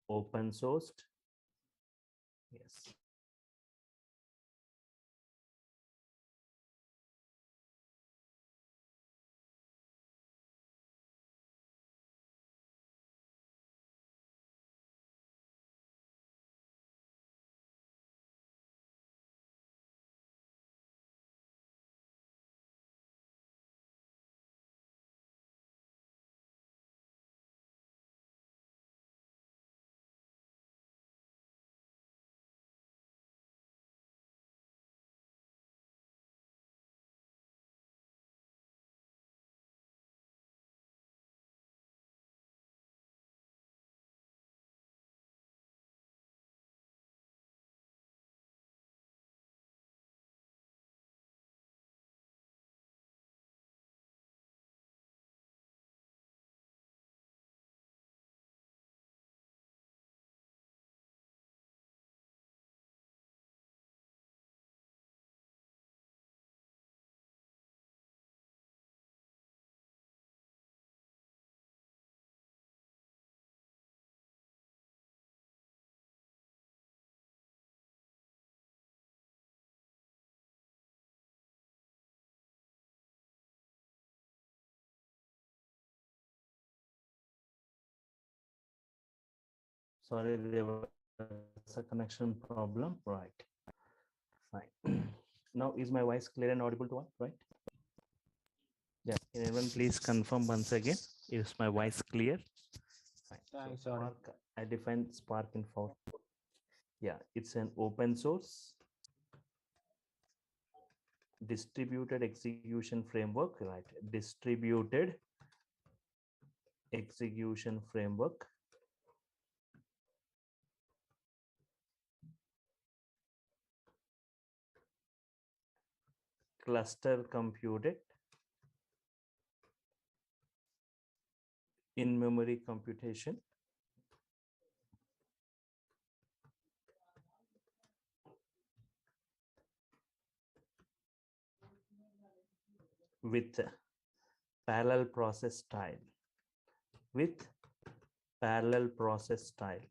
open sourced. Yes. Sorry, there was a connection problem, right? Fine. Now is my voice clear and audible to all, right? Yeah, can anyone please confirm once again? Is my voice clear? Fine. Thanks, So sorry. Spark, I defined Spark in 4. Yeah, it's an open source distributed execution framework, right? Distributed execution framework cluster computed in-memory computation with parallel process style with parallel process style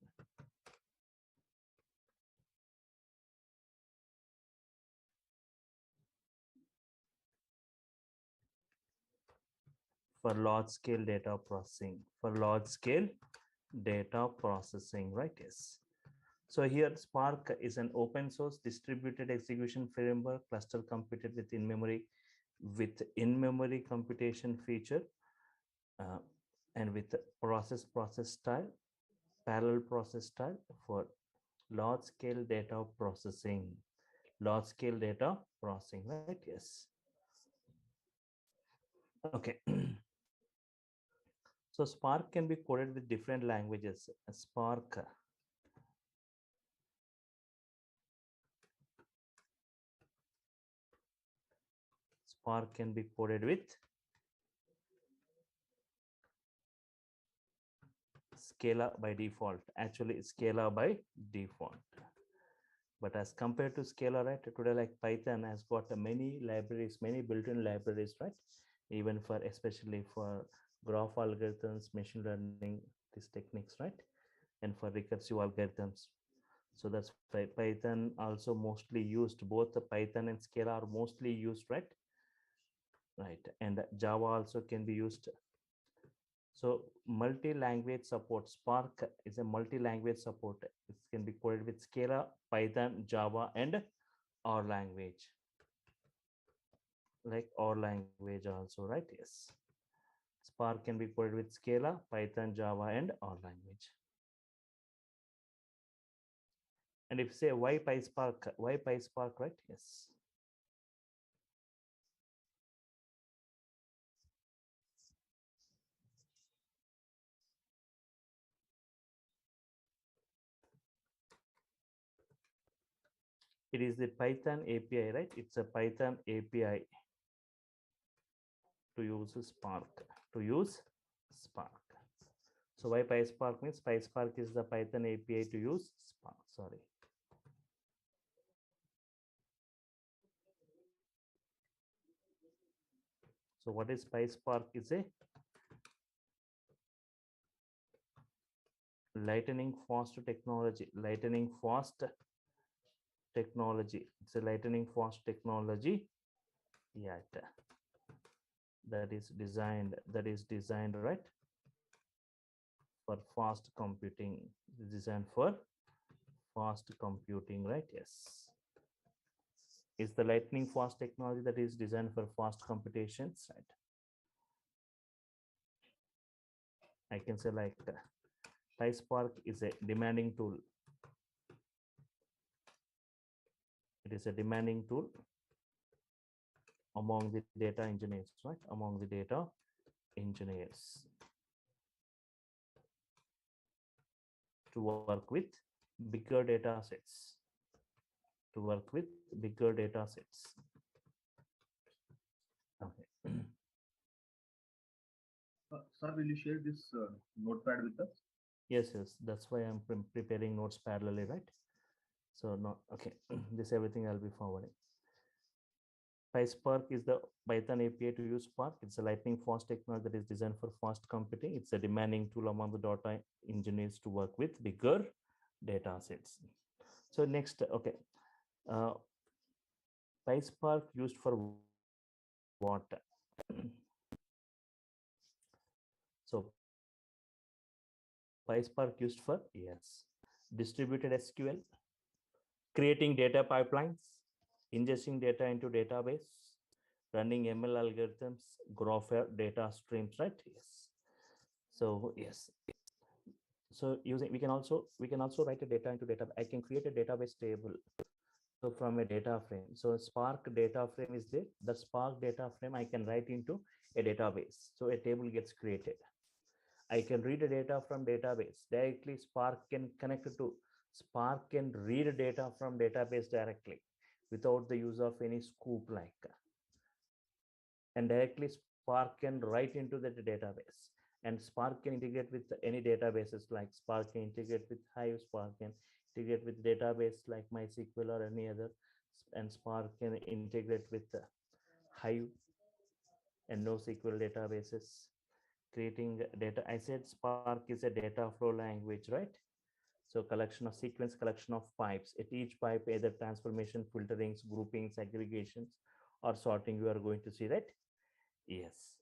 for large scale data processing right? Yes. So here Spark is an open source distributed execution framework cluster computed with in-memory computation feature uh, and with process style parallel process style for large scale data processing right? Yes. Okay. So Spark can be coded with different languages. Spark can be coded with Scala by default. Actually, Scala by default. But as compared to Scala, right, today like Python has got many libraries, many built-in libraries, right? Even for especially for graph algorithms, machine learning, these techniques, right? And for recursive algorithms. So that's why Python also mostly used. Both the Python and Scala are mostly used, right? Right. And Java also can be used. So multi-language support. Spark is a multi-language support. It can be coded with Scala, Python, Java, and R language. Like R language also, right? Yes. Spark can be coded with Scala, Python, Java, and R language. And if you say why PySpark, right? Yes. It is the Python API, right? It's a Python API to use Spark. So why PySpark means PySpark is the Python API to use Spark. Sorry. So what is PySpark? Is a lightning fast technology. It's a lightning fast technology. Yeah, that is designed right for fast computing. Designed for fast computing, right? Yes. Is the lightning fast technology that is designed for fast computations, right? I can say like PySpark is a demanding tool. It is a demanding tool among the data engineers, right? Among the data engineers to work with bigger data sets. Okay. Sir, will you share this notepad with us? Yes, that's why I'm preparing notes parallelly, right? So no, okay. This everything I'll be forwarding. PySpark is the Python API to use Spark. It's a lightning fast technology that is designed for fast computing. It's a demanding tool among the data engineers to work with bigger data sets. So next, okay. PySpark used for what? So PySpark used for, yes, distributed SQL, creating data pipelines, ingesting data into database, running ML algorithms, graph data streams, right? Yes. So yes. So using we can also write a data into data. I can create a database table. So from a data frame. So Spark data frame is there. The Spark data frame I can write into a database. So a table gets created. I can read the data from database directly. Spark can read data from database directly without the use of any scoop like, and directly Spark can write into the database. And Spark can integrate with any databases, like Spark can integrate with Hive, Spark can integrate with database like MySQL or any other, and Spark can integrate with Hive and NoSQL databases. Creating data, I said Spark is a data flow language, right? So collection of sequence, collection of pipes. At each pipe, either transformation, filterings, groupings, aggregations, or sorting, you are going to see, right? Yes.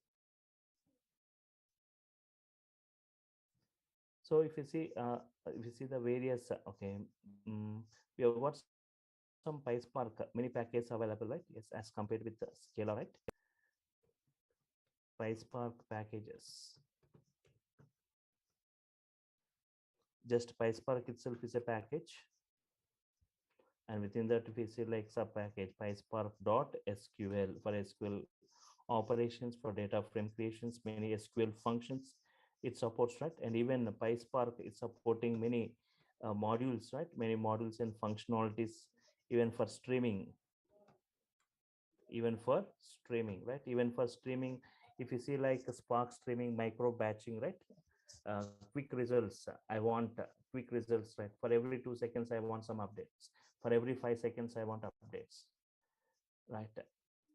So if you see the various, okay, we have got some PySpark many packages available, right? Yes, as compared with the Scala, right? PySpark packages. Just PySpark itself is a package, and within that we see like sub package PySpark.sql for SQL operations, for data frame creations, many SQL functions it supports, right? And even PySpark is supporting many modules, right? Many modules and functionalities, even for streaming, right? Even for streaming, if you see like a Spark streaming, micro batching, right? Quick results. I want quick results, right? For every 2 seconds, I want some updates. For every 5 seconds, I want updates, right?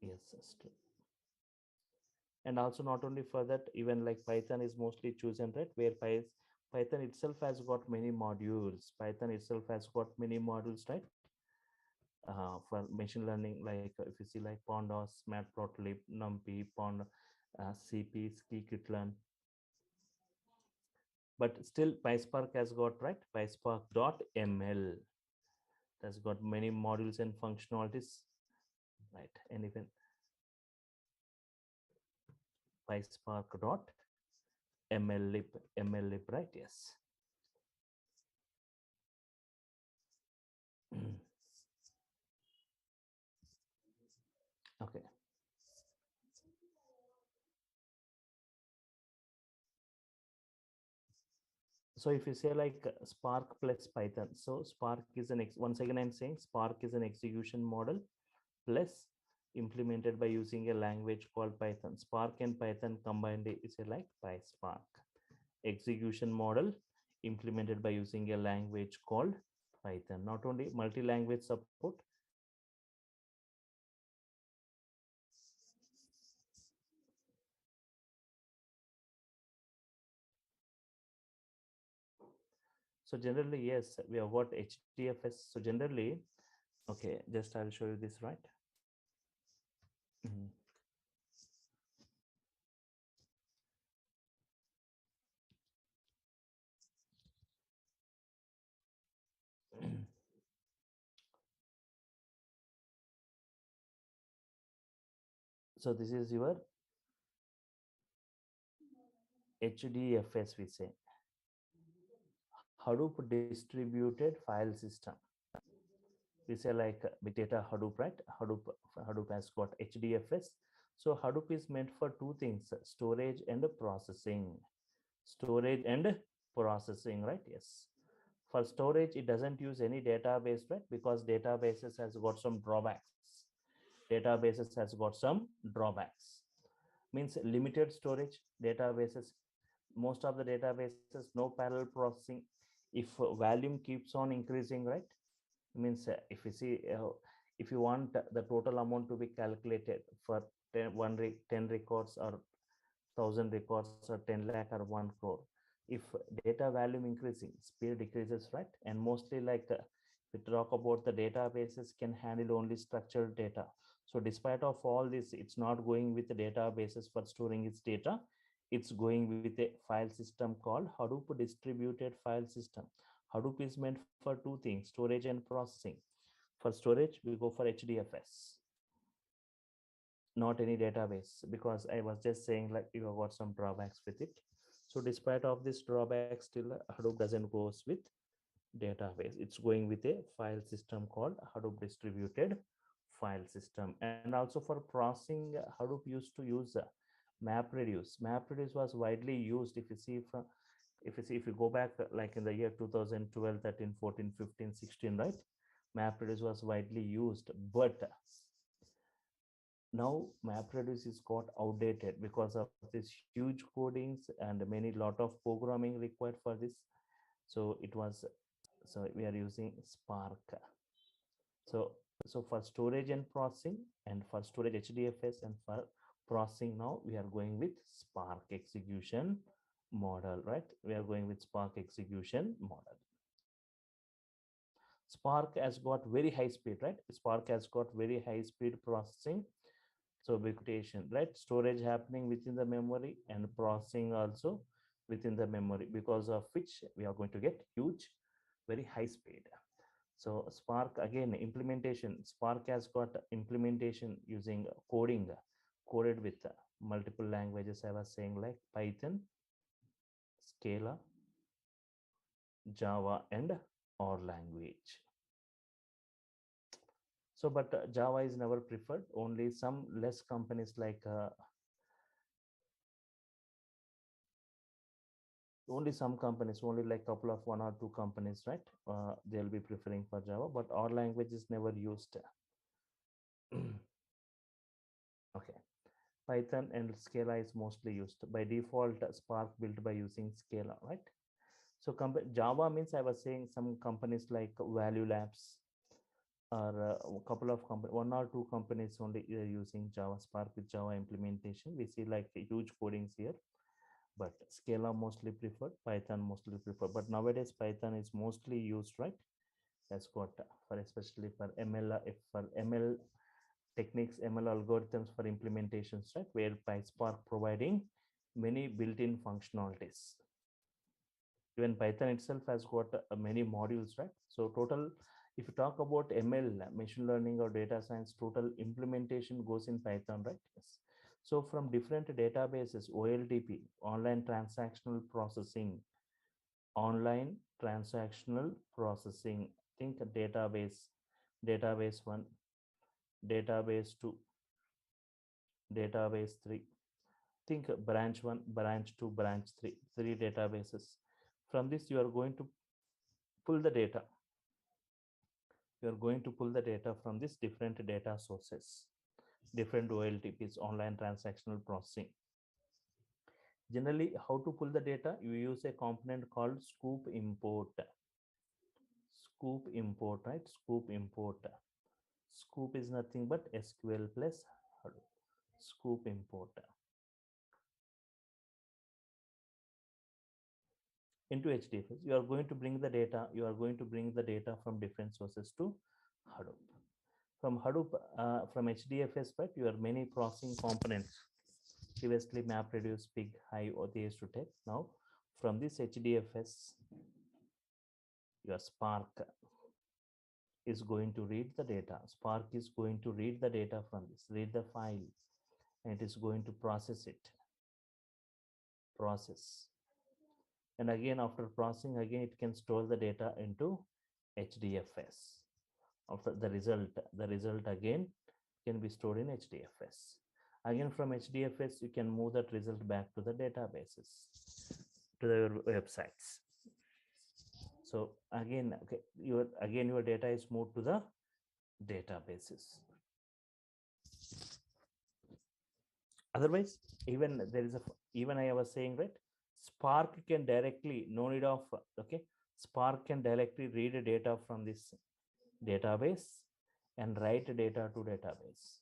Yes. And also not only for that, even like Python is mostly chosen, right? Where Python itself has got many modules. Python itself has got many modules, right? For machine learning, like if you see like Pandas, Matplotlib, NumPy, Pond, CP, Scikit-learn. But still, PySpark has got, right, PySpark.ml. That's got many modules and functionalities, right? And even PySpark.mllib, right? Yes. Okay. So if you say like Spark plus Python, so Spark is once again I'm saying Spark is an execution model plus implemented by using a language called Python. Spark and Python combined is a like PySpark. Execution model implemented by using a language called Python. Not only multi-language support. So generally, yes, we have got HDFS. So generally, okay, just I'll show you this, right? Mhm. So this is your HDFS, we say, Hadoop distributed file system. We say like big data Hadoop, right? Hadoop has got HDFS. So Hadoop is meant for two things: storage and processing. Storage and processing, right? Yes. For storage, it doesn't use any database, right? Because databases has got some drawbacks. Databases has got some drawbacks. Means limited storage databases. Most of the databases, no parallel processing. If volume keeps on increasing, right? Means if you see if you want the total amount to be calculated for 10 records or 1,000 records or 10 lakh or 1 crore, if data volume increasing, speed decreases, right? And mostly like we talk about the databases can handle only structured data. So despite of all this, it's not going with the databases for storing its data. It's going with a file system called Hadoop distributed file system. Hadoop is meant for two things: storage and processing. For storage, we go for HDFS. not any database, because I was just saying like you have got some drawbacks with it. So despite of this drawback, still Hadoop doesn't goes with database. It's going with a file system called Hadoop distributed file system. And also for processing, Hadoop used to use MapReduce. MapReduce was widely used. If you see from, if you go back like in the year 2012, 13, 14, 15, 16, right? MapReduce was widely used, but now MapReduce is got outdated because of this huge codings and many lot of programming required for this. So it was, so we are using Spark. So for storage and processing, and for storage HDFS, and for processing now we are going with Spark execution model, right? We are going with Spark execution model. Spark has got very high speed, right? Spark has got very high speed processing. So computation, right? Storage happening within the memory and processing also within the memory, because of which we are going to get huge, very high speed. So Spark again implementation. Spark has got implementation using coding, coded with multiple languages. I was saying like Python, Scala, Java, and R language. So, but Java is never preferred. Only some less companies like only some companies, only like couple of one or two companies, right? They'll be preferring for Java, but our language is never used. Okay, Python and Scala is mostly used by default. Spark built by using Scala, right? So Java means, I was saying some companies like Value Labs, or a couple of one or two companies only using Java, Spark with Java implementation. We see like huge codings here, but Scala mostly preferred, Python mostly preferred. But nowadays Python is mostly used, right? That's got for especially for ML, for ML techniques, ML algorithms for implementations, right? Where PySpark providing many built-in functionalities. Even Python itself has got many modules, right? So total, if you talk about ML, machine learning or data science, total implementation goes in Python, right? Yes. So from different databases, OLTP, online transactional processing, online transactional processing, think database, database 1, database 2, database 3, think branch 1, branch 2, branch 3, three databases. From this you are going to pull the data. You are going to pull the data from these different data sources, different OLTPs, online transactional processing. Generally, how to pull the data? You use a component called scoop import. Scoop import, right? Scoop import. Scoop is nothing but SQL plus Hadoop. Scoop import. Into HDFS, you are going to bring the data. You are going to bring the data from different sources to Hadoop. From Hadoop, from HDFS, right? You have many processing components. Previously, MapReduce, Pig, Hive, or they used to take. Now, from this HDFS, your Spark is going to read the data. Spark is going to read the data from this, read the file, and it is going to process it. Process. And again, after processing, again, it can store the data into HDFS. After the result again can be stored in HDFS. Again, from HDFS, you can move that result back to the databases, to the websites. So again, okay, your data is moved to the databases. Otherwise, even there is even I was saying, right? Spark can directly, no need of, okay, Spark can directly read data from this database and write data to database.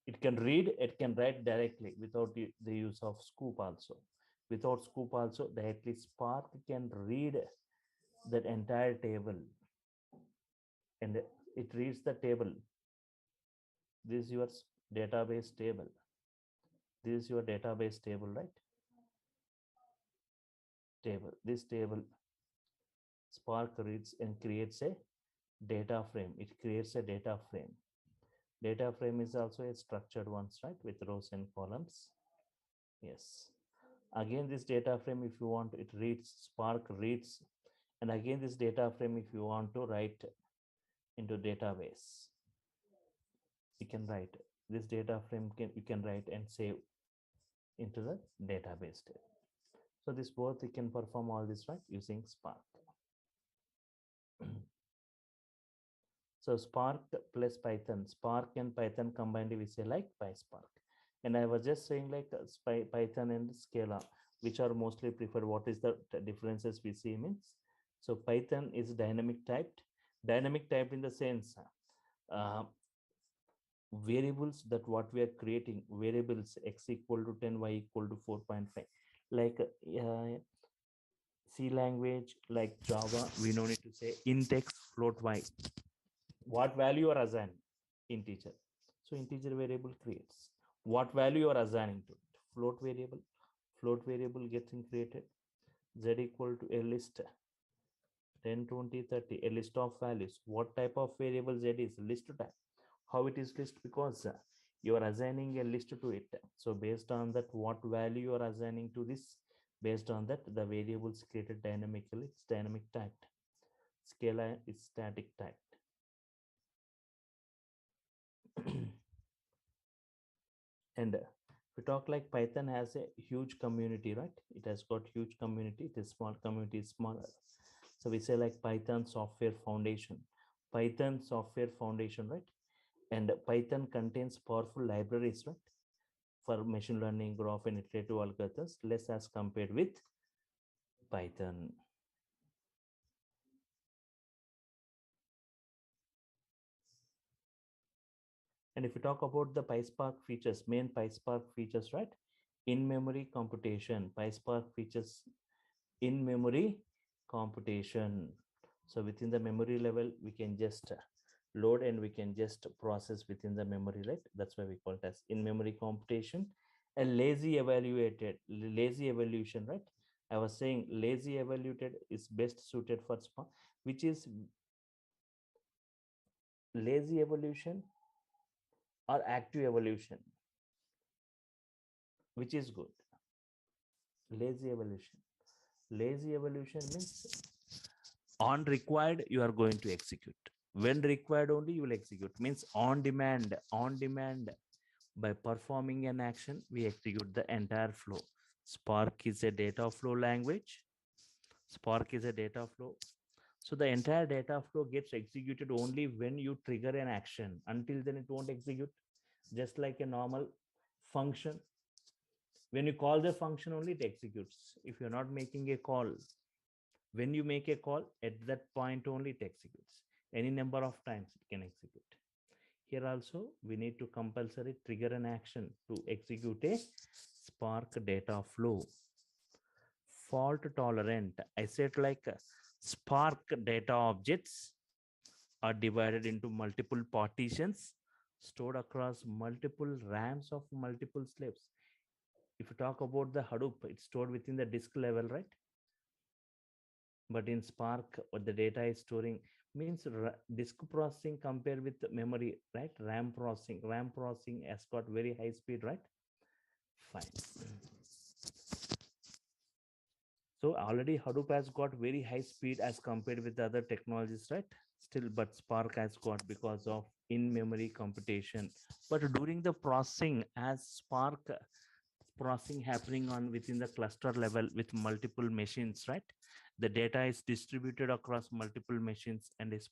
It can read, it can write directly without the use of scoop also. Without scoop also, directly Spark can read that entire table, and it reads the table. This is your database table. This is your database table, right? Table. This table, Spark reads and creates a data frame. It creates a data frame. Data frame is also a structured one, right, with rows and columns. Yes. Again, this data frame, if you want, it reads, Spark reads. And again, this data frame, if you want to write into database, you can write this data frame, you can write and save into the database. So this both you can perform all this, right, using Spark. So Spark plus Python, Spark and Python combined, we say like PySpark. And I was just saying like Python and Scala, which are mostly preferred. What is the differences we see means? So Python is dynamic typed in the sense variables that what we are creating, variables x equal to 10, y equal to 4.5. Like C language, like Java, we no need to say int x float y. What value you are assigning? Integer. So integer variable creates. What value you are assigning to it? Float variable. Float variable getting created. Z equal to a list 10, 20, 30, a list of values. What type of variable Z is? List type. How it is list? Because you are assigning a list to it. So based on that, what value you are assigning to this, based on that, the variables created dynamically. It's dynamic typed. Scala is static typed. And we talk like Python has a huge community, right? It has got huge community. It is small community, is smaller. So we say like Python software foundation, right? And Python contains powerful libraries, right, for machine learning, graph and iterative algorithms, less as compared with Python. And if we talk about the PySpark features, main PySpark features, right? In-memory computation, PySpark features in-memory computation. So within the memory level, we can just load and we can just process within the memory, right? That's why we call it as in-memory computation. And lazy evaluation, right? I was saying lazy evaluated is best suited for Spark, which is lazy evolution or active evolution, which is good. Lazy evolution means on required you are going to execute, when required only you will execute, means on demand. By performing an action we execute the entire flow. Spark is a data flow language. So the entire data flow gets executed only when you trigger an action. Until then it won't execute. Just like a normal function, when you call the function only it executes. If you're not making a call, when you make a call, at that point only it executes. Any number of times it can execute. Here also we need to compulsory trigger an action to execute a Spark data flow. Fault tolerant, I said like Spark data objects are divided into multiple partitions stored across multiple RAMs of multiple slaves. If you talk about the Hadoop, it's stored within the disk level, right? But in Spark, what the data is storing means disk processing compared with memory, right? RAM processing has got very high speed, right? Fine. So already Hadoop has got very high speed as compared with the other technologies, right? Still, but Spark has got because of in-memory computation. But during the processing, as Spark processing happening on within the cluster level with multiple machines, right? The data is distributed across multiple machines and is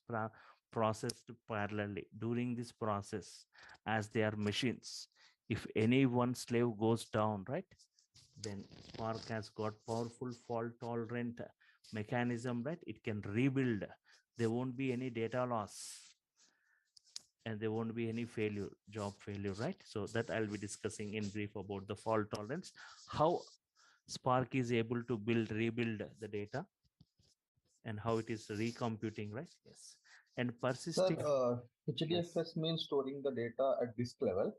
processed parallelly. During this process, as they are machines, if any one slave goes down, right, then Spark has got powerful fault tolerant mechanism, right? It can rebuild. There won't be any data loss and there won't be any failure, job failure, right? So that I'll be discussing in brief about the fault tolerance, how Spark is able to rebuild the data, and how it is recomputing, right? Yes. And persisting. Sir, HDFS means storing the data at disk level.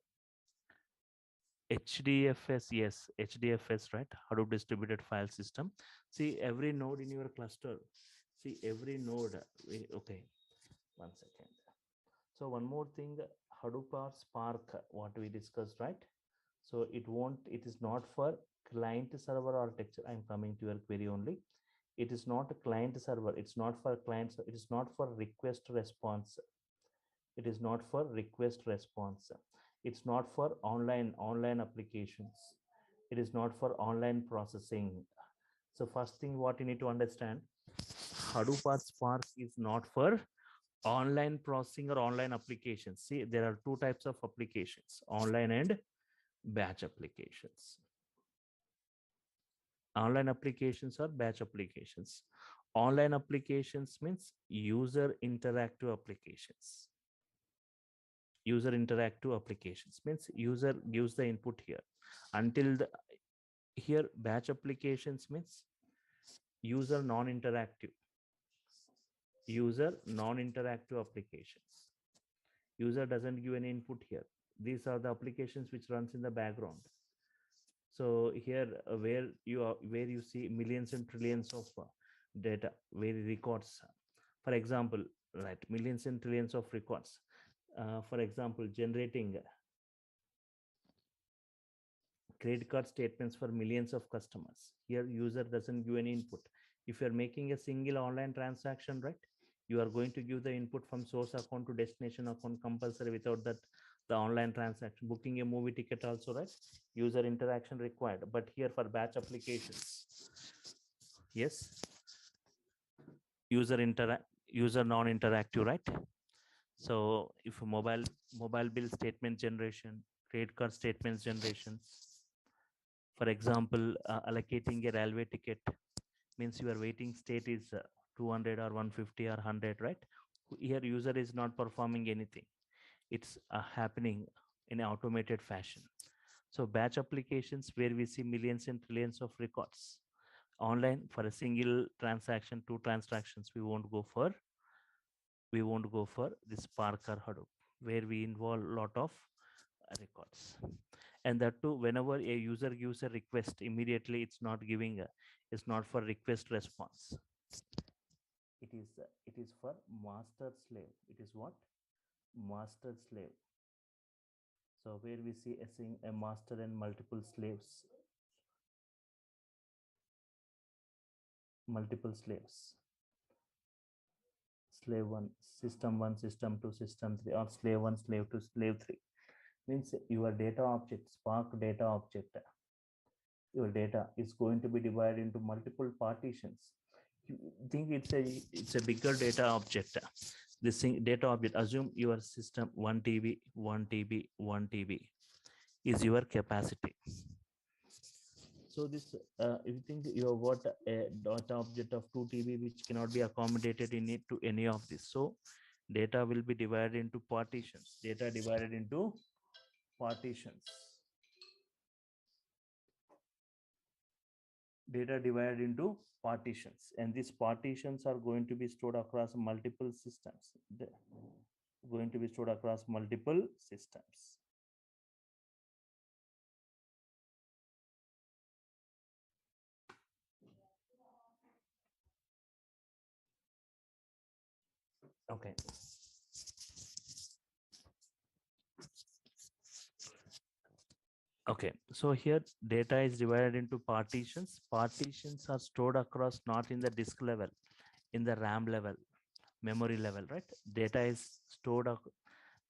HDFS, yes, HDFS, right? Hadoop distributed file system. See every node in your cluster. Okay, one second. So one more thing, Hadoop or Spark, what we discussed, right? So it is not for client server architecture. I'm coming to your query only. It is not a client server. It's not for clients. It is not for request response. It is not for request response. It's not for online applications. It is not for online processing. So first thing what you need to understand, Hadoop or Spark is not for online processing or online applications. See, there are two types of applications, online and batch applications. Online applications or batch applications. Online applications means user interactive applications. User interactive applications means user gives the input here. Until the here batch applications means user non-interactive. User non-interactive applications. User doesn't give any input here. These are the applications which runs in the background. So here where you see millions and trillions of data, where records, for example, right, millions and trillions of records, for example, generating credit card statements for millions of customers. Here user doesn't give any input. If you're making a single online transaction, right, you are going to give the input from source account to destination account compulsory. Without that, the online transaction, booking a movie ticket also, right, user interaction required. But here for batch applications, yes, user non-interactive, right? So if a mobile bill statement generation, credit card statements generation, for example, allocating a railway ticket means your waiting state is 200 or 150 or 100, right? Here user is not performing anything. It's happening in an automated fashion. So batch applications where we see millions and trillions of records. Online for a single transaction, two transactions, we won't go for this Spark or Hadoop, where we involve a lot of records. And that too, whenever a user gives a request, immediately it's not for request response. It is for master slave. It is what? Master slave. So where we see a master and multiple slaves. Slave 1, system 1, system 2, system 3, or slave 1, slave 2, slave 3. Means your data object, Spark data object, your data is going to be divided into multiple partitions. You think it's a bigger data object. This data object, assume your system 1 TB, 1 TB, 1 TB is your capacity. So this, if you think you have got a data object of 2 TB which cannot be accommodated in it to any of this, so data will be divided into partitions. Data divided into partitions. Data divided into partitions, and these partitions are going to be stored across multiple systems. Going to be stored across multiple systems. Okay. Okay, so here data is divided into partitions. Partitions are stored across, not in the disk level, in the RAM level, memory level, right? Data is stored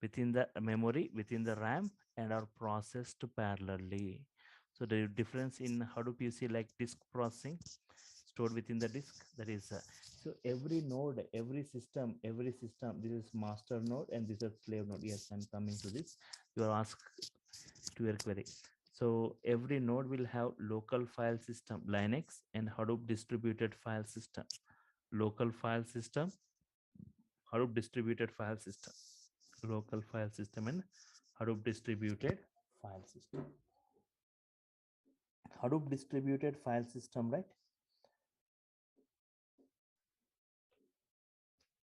within the memory, within the RAM, and are processed parallelly. So the difference in Hadoop you see like disk processing stored within the disk. That is, so every node, every system, this is master node and this is slave node. Yes, I'm coming to this. You are asked to your query. So every node will have local file system, Linux, and Hadoop distributed file system. Local file system, Hadoop distributed file system. Local file system and Hadoop distributed file system. Hadoop distributed file system, right?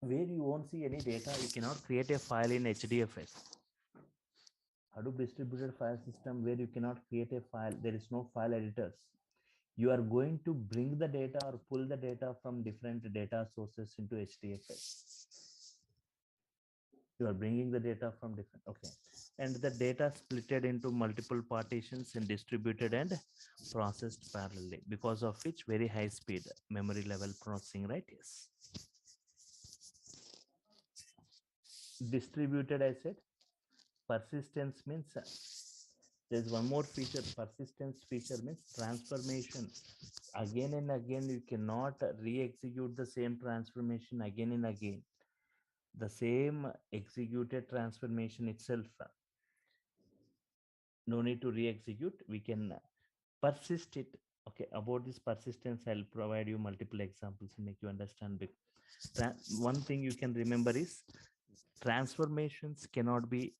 Where you won't see any data, you cannot create a file in HDFS. Hadoop distributed file system where you cannot create a file, there is no file editors. You are going to bring the data or pull the data from different data sources into HDFS. You are bringing the data from different, okay. And the data splitted into multiple partitions and distributed and processed parallelly, because of which very high speed memory level processing, right? Yes. Distributed, I said. Persistence means there's one more feature. Persistence feature means transformation. Again and again, you cannot re-execute the same transformation again and again. The same executed transformation itself, no need to re-execute. We can persist it. Okay, about this persistence, I'll provide you multiple examples to make you understand. One thing you can remember is transformations cannot be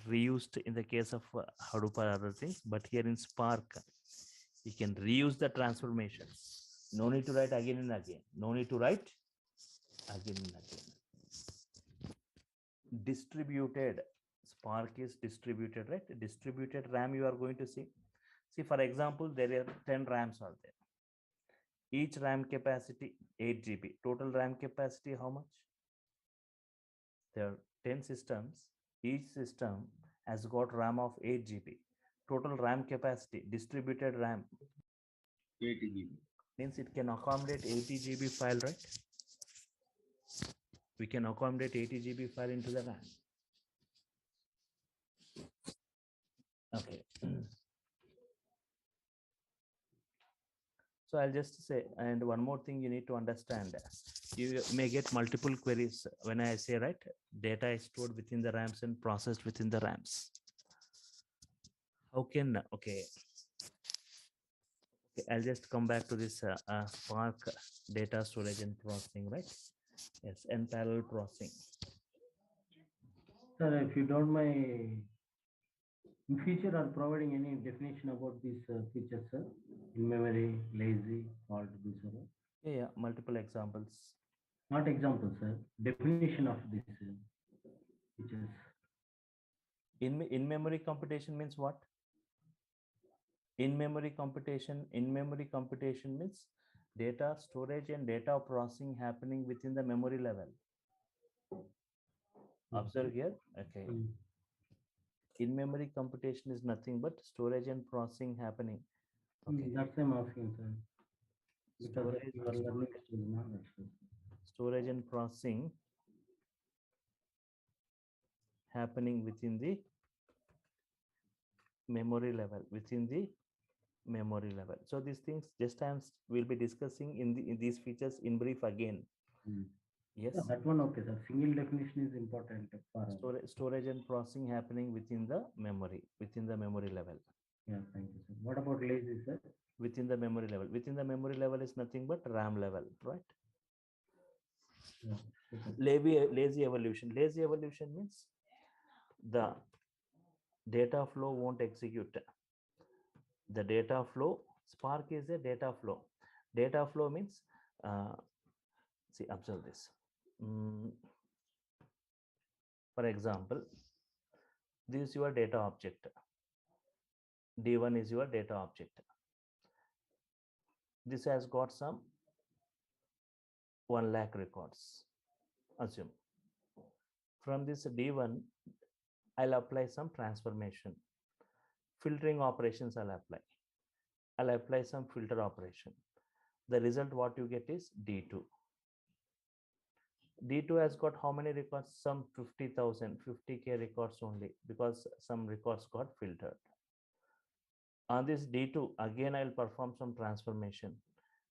reused in the case of Hadoop or other things, but here in Spark, you can reuse the transformations. No need to write again and again. No need to write again and again. Distributed, Spark is distributed, right? Distributed RAM you are going to see. See, for example, there are 10 RAMs are there. Each RAM capacity 8 GB. Total RAM capacity how much? There are 10 systems. Each system has got RAM of 8 GB. Total RAM capacity, distributed RAM, 80 GB. means it can accommodate 80 GB file, right? We can accommodate 80 GB file into the RAM. Okay. So I'll just say, and one more thing you need to understand, you may get multiple queries when I say, right, data is stored within the RAMs and processed within the RAMs. How can, okay, I'll just come back to this Spark data storage and processing, right? Yes, and parallel processing. Sir, if you don't mind, in future are providing any definition about these features, sir? In memory, lazy, fault, this, sir? Yeah, multiple examples. Not examples, sir. Definition of these features. In memory computation means what? In memory computation means data storage and data processing happening within the memory level. Observe here. Okay. In memory computation is nothing but storage and processing happening. Okay. That's I'm asking, sir. Because you are learning storage and processing happening within the memory level, So these things just times we'll be discussing in these features in brief again. Yes. Yeah, that one okay, sir. Single definition is important for storage and processing happening within the memory level. Yeah, thank you, sir. What about lazy, sir? Within the memory level. Within the memory level is nothing but RAM level, right? Yeah. Lazy evolution. Lazy evolution means the data flow won't execute. The data flow, Spark is a data flow. Data flow means, see, observe this. For example, this is your data object. D1 is your data object. This has got some 1 lakh records. Assume. From this D1, I'll apply some transformation. Filtering operations I'll apply. I'll apply some filter operation. The result what you get is D2. D2 has got how many records? Some 50,000, 50K records only, because some records got filtered. On this D2, again, I'll perform some transformation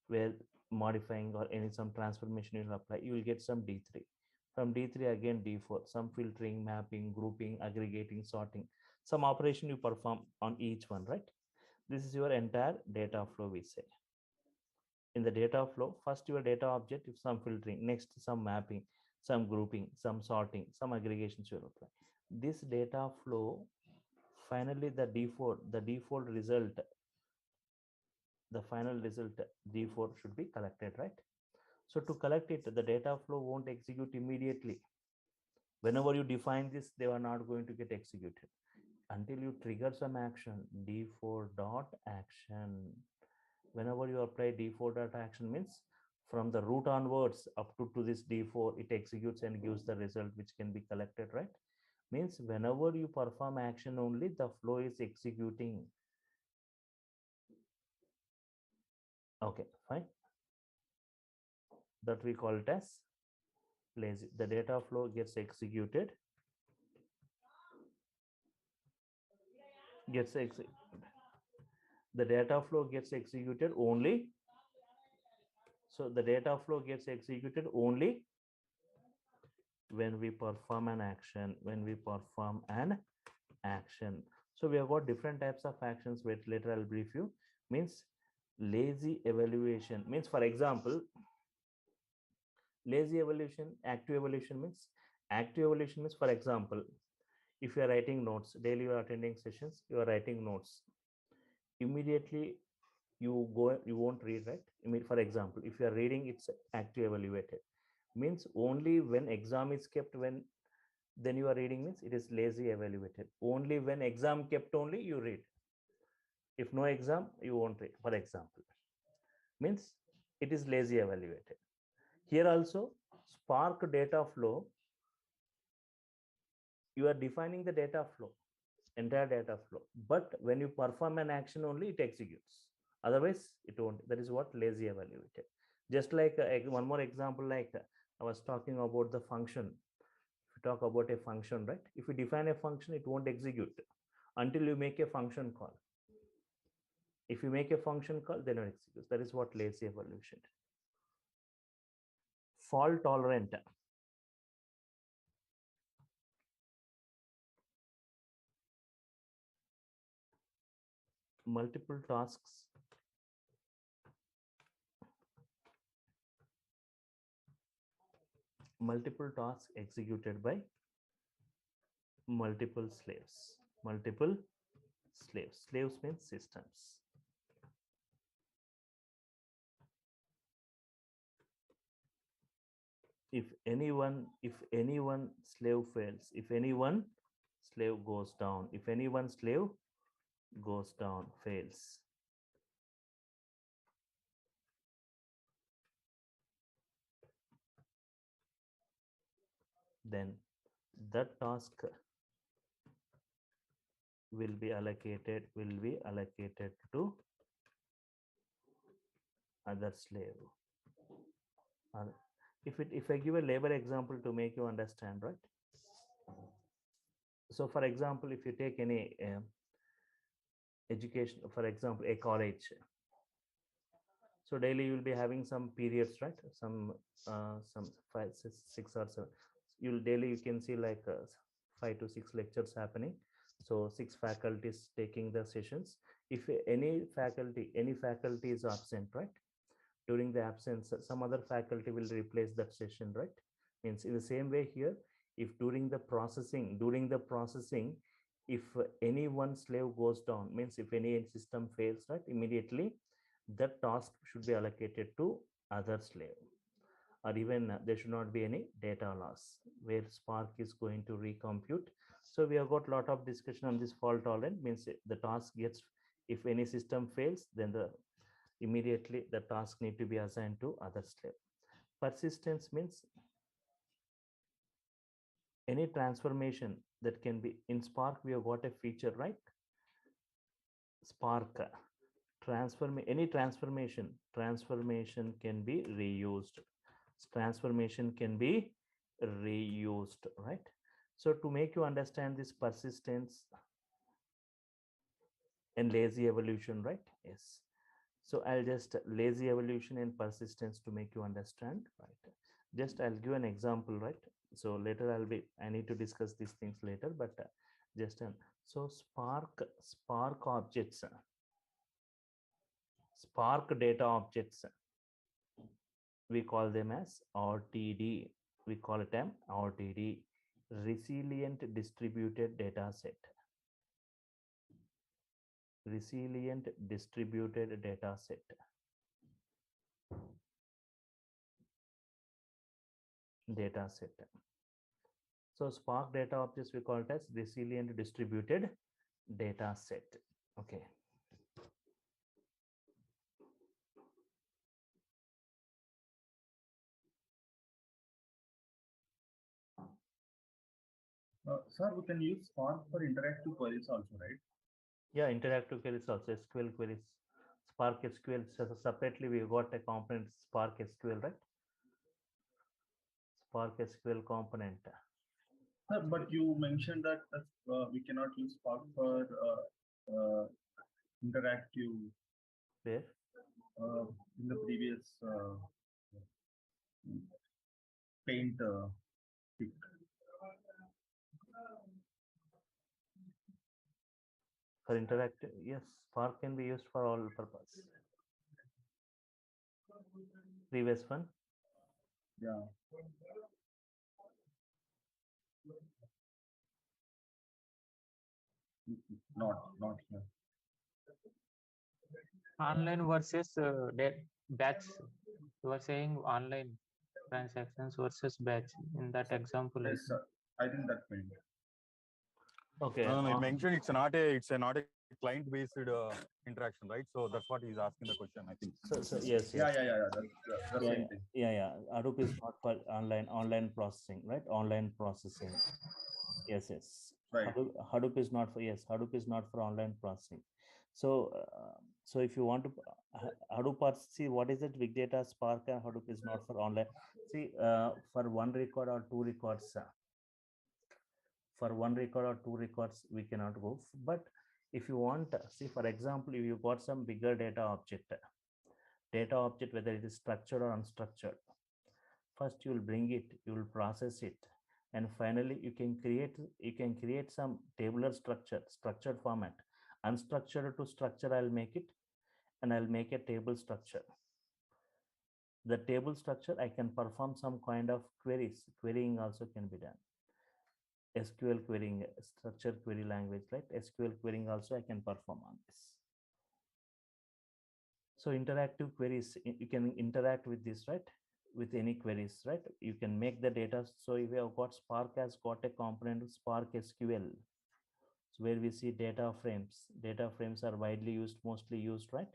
where modifying or some transformation you will apply. You will get some D3. From D3 again D4, some filtering, mapping, grouping, aggregating, sorting. Some operation you perform on each one, right? This is your entire data flow, we say. In the data flow, first your data object, if some filtering, next some mapping, some grouping, some sorting, some aggregations you will apply. This data flow, finally the default result, the final result D4 should be collected, right? So to collect it, the data flow won't execute immediately. Whenever you define this, they are not going to get executed until you trigger some action, D4 dot action. Whenever you apply D4 dot action means from the root onwards up to this D4, it executes and gives the result which can be collected, right? Means whenever you perform action only, the flow is executing. Okay, fine. That we call it as lazy. The data flow gets executed. The data flow gets executed only. So the data flow gets executed only when we perform an action. So we have got different types of actions. Wait, later I'll brief you. Means lazy evaluation means, for example, lazy evaluation, active evaluation means, for example, if you are writing notes, daily you are attending sessions, you are writing notes, immediately you won't read, right? For example, if you are reading, it's active evaluated. Means only when exam is kept, then you are reading, means it is lazy evaluated. Only when exam kept only you read. If no exam, you won't read, for example. Means it is lazy evaluated. Here also, Spark data flow, you are defining the data flow, entire data flow, but when you perform an action only, it executes. Otherwise it won't. That is what lazy evaluated. Just like one more example, like I was talking about the function. If you talk about a function, right? If you define a function, it won't execute until you make a function call. If you make a function call, then it executes. That is what lazy evaluation. Fault tolerant. Multiple tasks executed by multiple slaves. Slaves means systems. If anyone slave fails, if anyone slave goes down, fails, then that task will be allocated to other slave. If I give a labor example to make you understand, right? So for example, if you take any education, for example, a college, so daily you will be having some periods, right? Some 5, 6 or 7. You can see like 5 to 6 lectures happening. So 6 faculties taking the sessions. If any faculty is absent, right? During the absence, some other faculty will replace that session, right? Means in the same way here, if during the processing, if any one slave goes down, means if any system fails, right, immediately that task should be allocated to other slave, or even there should not be any data loss where Spark is going to recompute. So we have got a lot of discussion on this fault tolerant. Means the task gets, if any system fails, then immediately the task need to be assigned to other slave. Persistence means any transformation that can be in Spark. We have got a feature, right? Spark any transformation can be reused. Right? So to make you understand this persistence and lazy evolution, right? Yes. So I'll just lazy evolution and persistence to make you understand, right? Just I'll give an example, right? So later I need to discuss these things later, but so Spark objects, Spark data objects, we call them as RTD. We call it an RTD, resilient distributed data set. Resilient distributed data set. So Spark data objects we call it as resilient distributed data set. Okay. Sir, we can use Spark for interactive queries also, right? Yeah, interactive queries also, SQL queries. Spark SQL, separately we got a component Spark SQL, right? Spark SQL component. Sir, but you mentioned that we cannot use Spark for interactive Where? in the previous paint pick. For interactive, yes, Spark can be used for all purpose. Previous one. Yeah. Not here. Online versus batch. You are saying online transactions versus batch in that example. Yes, sir. I think that paint. Okay. No, it mentioned it's not a client based interaction, right? So that's what he's asking the question, I think. So yes, Yeah. yes. That's the Yeah, same thing. yeah. Hadoop is not for online processing, right? Online processing. Yes. Right. Hadoop is not for, yes. Hadoop is not for online processing. So so if you want to Hadoop parts, see what is it? Big data, Spark, and Hadoop is not for online. See, for one record or two records, for one record or two records we cannot go. But if you want, see, for example, if you got some bigger data object, whether it is structured or unstructured, first you will bring it, you will process it, and finally you can create some tabular structured format. Unstructured to structure, I'll make it, and I'll make a table structure. The table structure, I can perform some kind of querying also can be done. SQL querying, structured query language, right? SQL querying also I can perform on this. So interactive queries, you can interact with this, right? With any queries, right? You can make the data. So if you have got Spark has got a component Spark SQL, so where we see data frames. Data frames are widely used, mostly used, right?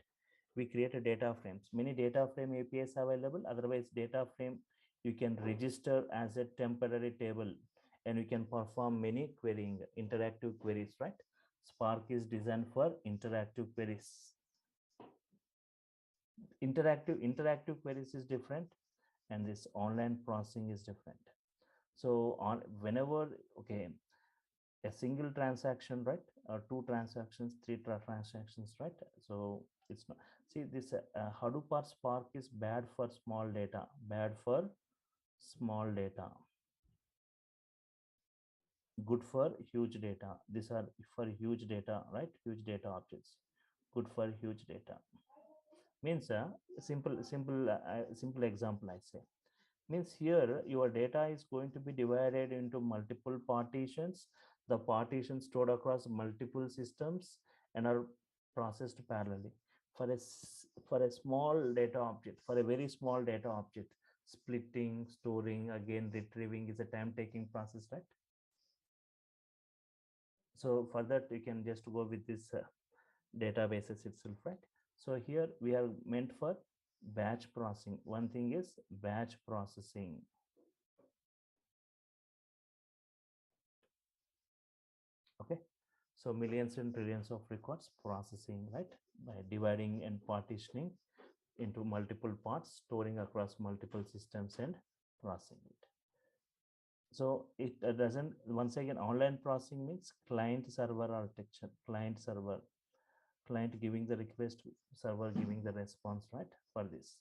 We create a data frames. Many data frame APIs available. Otherwise, data frame you can register as a temporary table, and you can perform many querying, interactive queries, right? Spark is designed for interactive queries. Interactive queries is different, and this online processing is different. So on whenever, okay, a single transaction, right, or two transactions, three transactions, right? So it's not, see this Hadoop or Spark is bad for small data, good for huge data. These are for huge data, right? Huge data objects, good for huge data. Means simple example I say, means here your data is going to be divided into multiple partitions. The partitions stored across multiple systems and are processed parallelly. For a small data object, for a very small data object, splitting, storing, again retrieving is a time taking process, right? So for that you can just go with this databases itself, right? So here we are meant for batch processing. One thing is batch processing. Okay, so millions and trillions of records processing, right, by dividing and partitioning into multiple parts, storing across multiple systems and processing it. So it doesn't, once again, online processing means client server architecture, client giving the request, server giving the response, right, for this.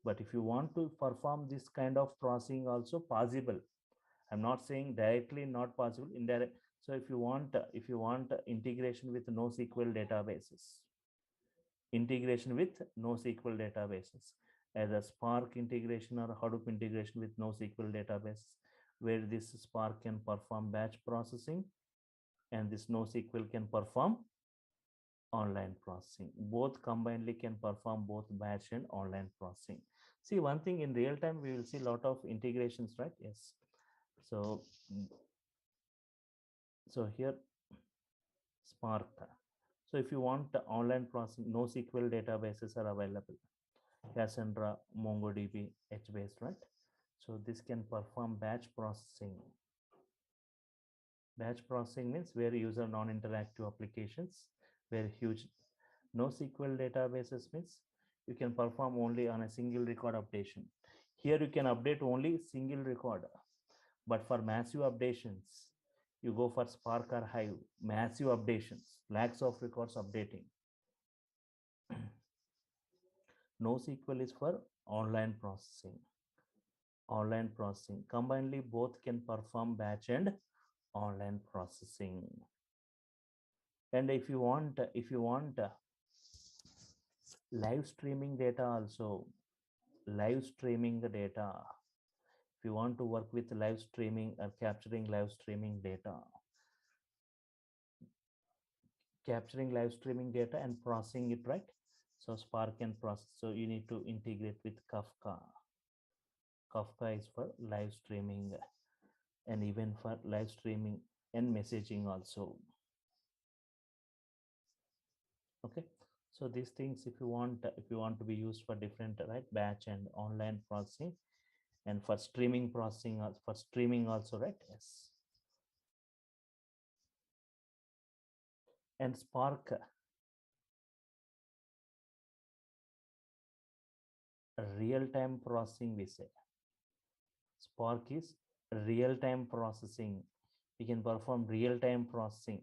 But if you want to perform this kind of processing also possible, I'm not saying directly not possible, indirect. So if you want integration with NoSQL databases, either Spark integration or Hadoop integration with NoSQL databases, where this Spark can perform batch processing and this NoSQL can perform online processing. Both combinedly can perform both batch and online processing. See, one thing, in real time we will see a lot of integrations, right? Yes. So here Spark. So if you want the online processing, NoSQL databases are available. Cassandra, MongoDB, HBase, right? So this can perform batch processing. Batch processing means where user non-interactive applications, where huge NoSQL databases means you can perform only on a single record updation. Here you can update only single record, but for massive updations, you go for Spark or Hive, massive updations, lakhs of records updating. NoSQL is for online processing. Online processing. Combinedly, both can perform batch and online processing. And if you want live streaming data also, live streaming the data. If you want to work with live streaming or capturing live streaming data, and processing it, right? So Spark can process. So you need to integrate with Kafka. Kafka is for live streaming and even for live streaming and messaging also. Okay, so these things, if you want to be used for different, right, batch and online processing, and for streaming processing, for streaming also, right? Yes. And Spark real-time processing, we say. Spark is real-time processing. We can perform real-time processing.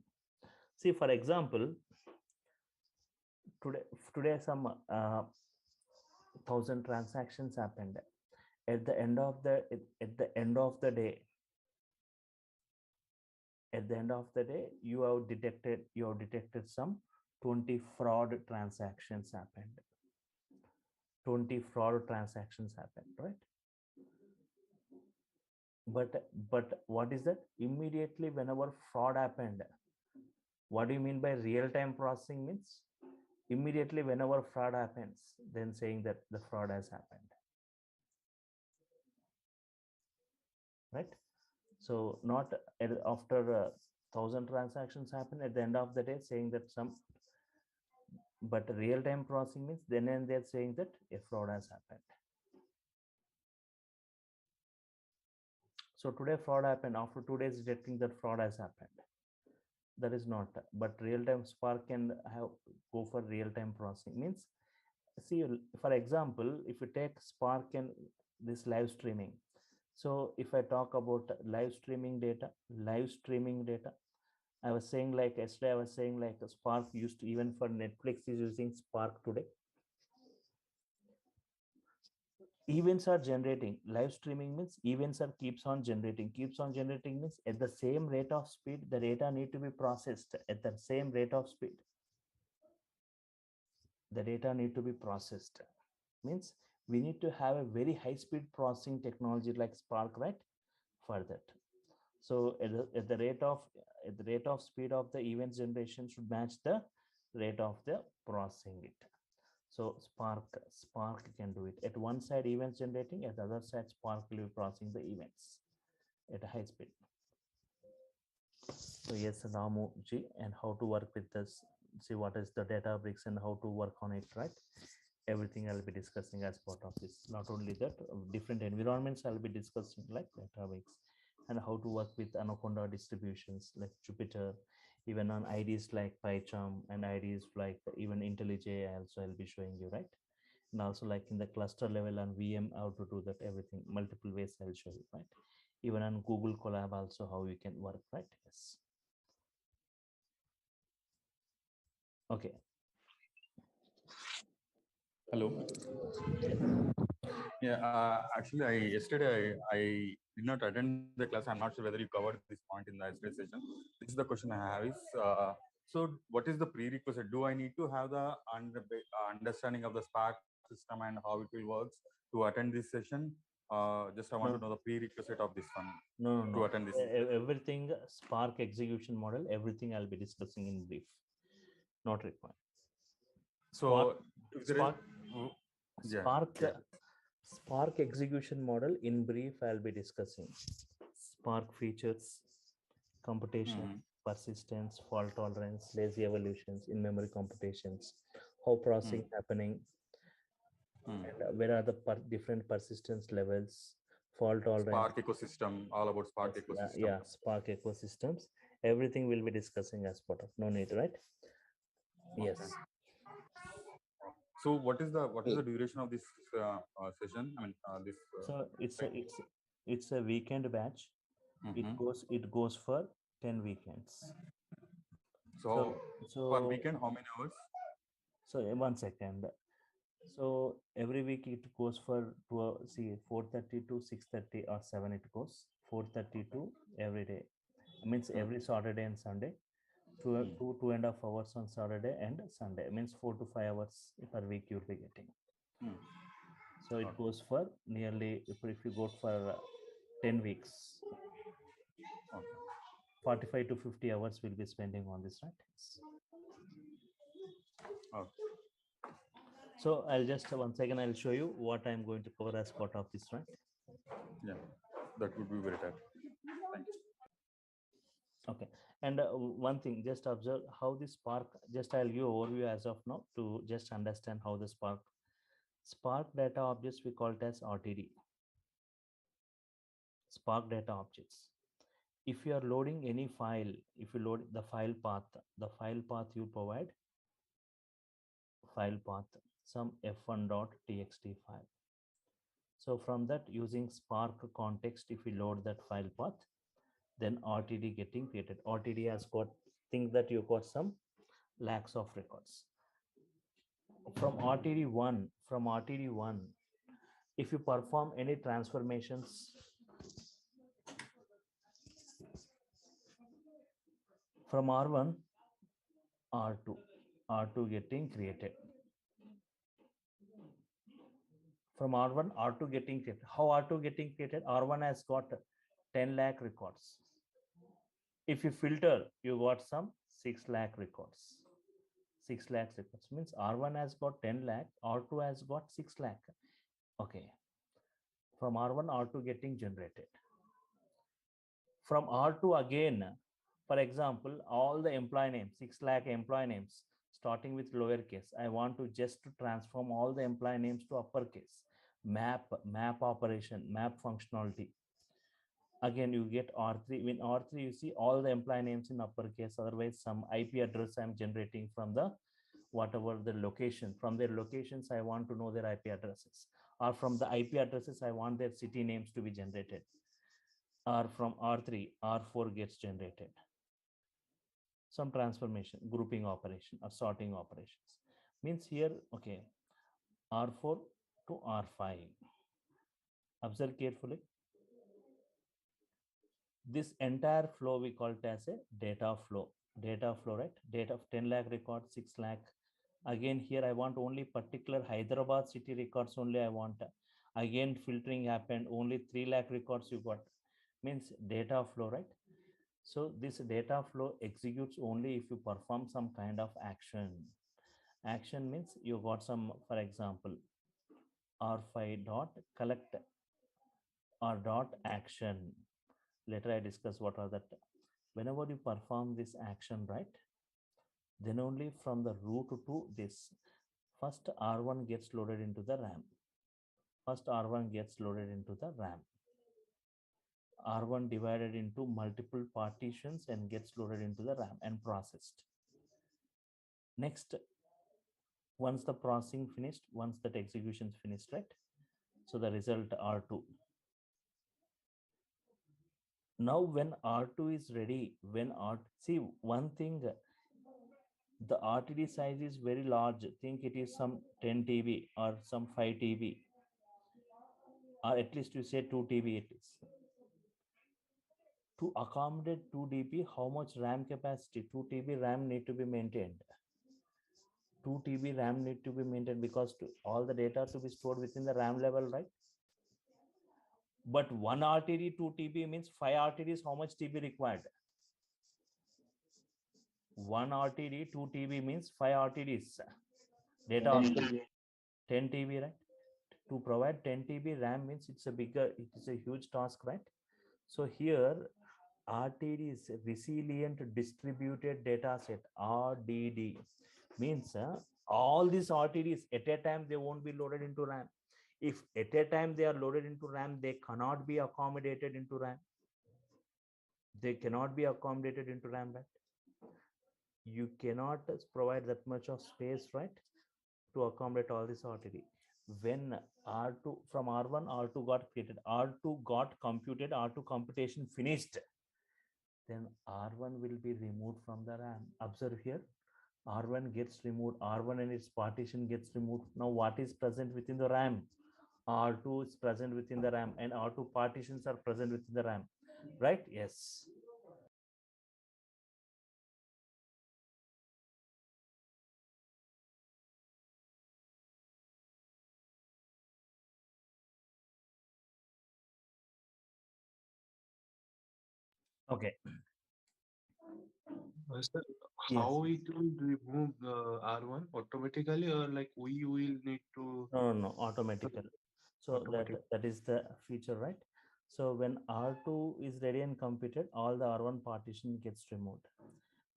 See, for example, today some 1,000 transactions happened. At the end of the day, you have detected some 20 fraud transactions happened. 20 fraud transactions happened, right? But what is that? Immediately whenever fraud happened, what do you mean by real-time processing? Means immediately whenever fraud happens, then saying that the fraud has happened, right? So not after 1,000 transactions happen, at the end of the day saying that some, but real-time processing means then and they're saying that a fraud has happened. So today fraud happened, after 2 days detecting that fraud has happened. That is not, but real-time Spark can go for real-time processing. Means, see, for example, if you take Spark and this live streaming. So if I talk about live streaming data, I was saying like yesterday, I was saying like a Spark used to, even for Netflix is using Spark today. Events are generating. Live streaming means events are keeps on generating means at the same rate of speed, the data need to be processed at the same rate of speed. The data need to be processed. Means we need to have a very high speed processing technology like Spark, right? For that. So at the rate of speed of the event generation should match the rate of the processing it. So Spark can do it. At one side events generating, at the other side Spark will be processing the events at a high speed. So yes, Ramu ji, and how to work with this, see what is the data bricks and how to work on it, right? Everything I'll be discussing as part of this. Not only that, different environments I'll be discussing like data bricks and how to work with Anaconda distributions like Jupyter, even on IDs like PyCharm and IDs like even IntelliJ. I'll be showing you, right? And also like in the cluster level on VM, how to do that, everything, multiple ways I'll show you, right? Even on Google Colab also how you can work, right? Yes. Okay. Hello. Yeah, actually, yesterday I did not attend the class. I'm not sure whether you covered this point in the yesterday session. This is the question I have is, so what is the prerequisite? Do I need to have the understanding of the Spark system and how it will work to attend this session? Just I want to know the prerequisite of this one to attend this. Everything Spark execution model, everything I'll be discussing in brief. Not required. So Spark execution model in brief I'll be discussing. Spark features, computation, persistence, fault tolerance, lazy evolutions, in-memory computations, how processing happening, and where are the different persistence levels, fault tolerant. Spark ecosystem, all about Spark Yes, ecosystem. yeah, Spark ecosystems. Everything we'll be discussing as part of. No need, right? Yes. So what is the duration of this session? I mean, this. So it's a weekend batch. It goes for 10 weekends. So per weekend, how many hours? So 1 second. So every week it goes for 4:30 to 6:30 or 7 it goes 4:30 to every day. Means every Saturday and Sunday. Two and a half hours on Saturday and Sunday. Means 4 to 5 hours per week you'll be getting. So it goes for nearly if you go for 10 weeks. 45 to 50 hours we'll be spending on this, right? Okay. So I'll just once again I'll show you what I'm going to cover as part of this, right? Yeah, that would be better. Thank you. Okay, and one thing, just observe how this Spark. Just I'll give overview as of now to just understand how the Spark data objects we call it as RTD. Spark data objects. If you are loading any file, if you load the file path you provide file path some f1.txt file. So from that, using Spark context, if we load that file path, then RTD getting created. RTD has got, think that you got some lakhs of records. From RTD1, if you perform any transformations from R1, R2 getting created. From R1, R2 getting created. How R2 getting created? R1 has got 10 lakh records. If you filter, you got some 6 lakh records. 6 lakh records means R1 has got 10 lakh, R2 has got 6 lakh. Okay. From R1, R2 getting generated. From R2 again, for example, all the employee names, 6 lakh employee names, starting with lowercase. I want to just to transform all the employee names to uppercase. Map operation, map functionality. Again, you get R3. In R3, you see all the employee names in uppercase. Otherwise, some IP address I'm generating from the whatever the location. From their locations, I want to know their IP addresses. Or from the IP addresses, I want their city names to be generated. Or from R3, R4 gets generated. Some transformation, grouping operation or sorting operations. Means here, okay, R4 to R5. Observe carefully. This entire flow we call it as a data flow, right? Data of 10 lakh records, 6 lakh. Again, here I want only particular Hyderabad city records only I want. Again, filtering happened, only 3 lakh records you got. Means data flow, right? So this data flow executes only if you perform some kind of action. Action means you got some, for example, R5 dot collect or dot action. Later I discuss what are that. Whenever you perform this action, right, then only from the root to this, first R1 gets loaded into the RAM. First R1 gets loaded into the RAM. R1 divided into multiple partitions and gets loaded into the RAM and processed. Next, once the processing finished, once that execution is finished, right? So the result R2. Now when R2 is ready, see one thing, the RTD size is very large. Think it is some 10 TB or some 5 TB, or at least you say 2 TB it is. To accommodate 2 TB, how much RAM capacity? 2 TB RAM need to be maintained. 2 TB RAM need to be maintained because all the data to be stored within the RAM level, right? But 1 RTD, 2 TB means 5 RTDs, how much TB required? 1 RTD, 2 TB means 5 RTDs. Data 10 TB, right? To provide 10 TB RAM means it is a huge task, right? So here RTD is resilient distributed data set, RDD. Means all these RTDs at a time, they won't be loaded into RAM. If at a time they are loaded into RAM, they cannot be accommodated into RAM. They cannot be accommodated into RAM, right? You cannot provide that much of space, right, to accommodate all this RTD. When R2 from R1, R2 got created, R2 got computed, R2 computation finished, then R1 will be removed from the RAM. Observe here, R1 gets removed, R1 and its partition gets removed. Now what is present within the RAM? R2 is present within the RAM, and R2 partitions are present within the RAM, right? Yes. Okay. Sir, Yes. how it will remove the R1 automatically, or like we will need to No, automatically. So automatic? that is the feature, right? So when R2 is ready and computed, all the R1 partition gets removed.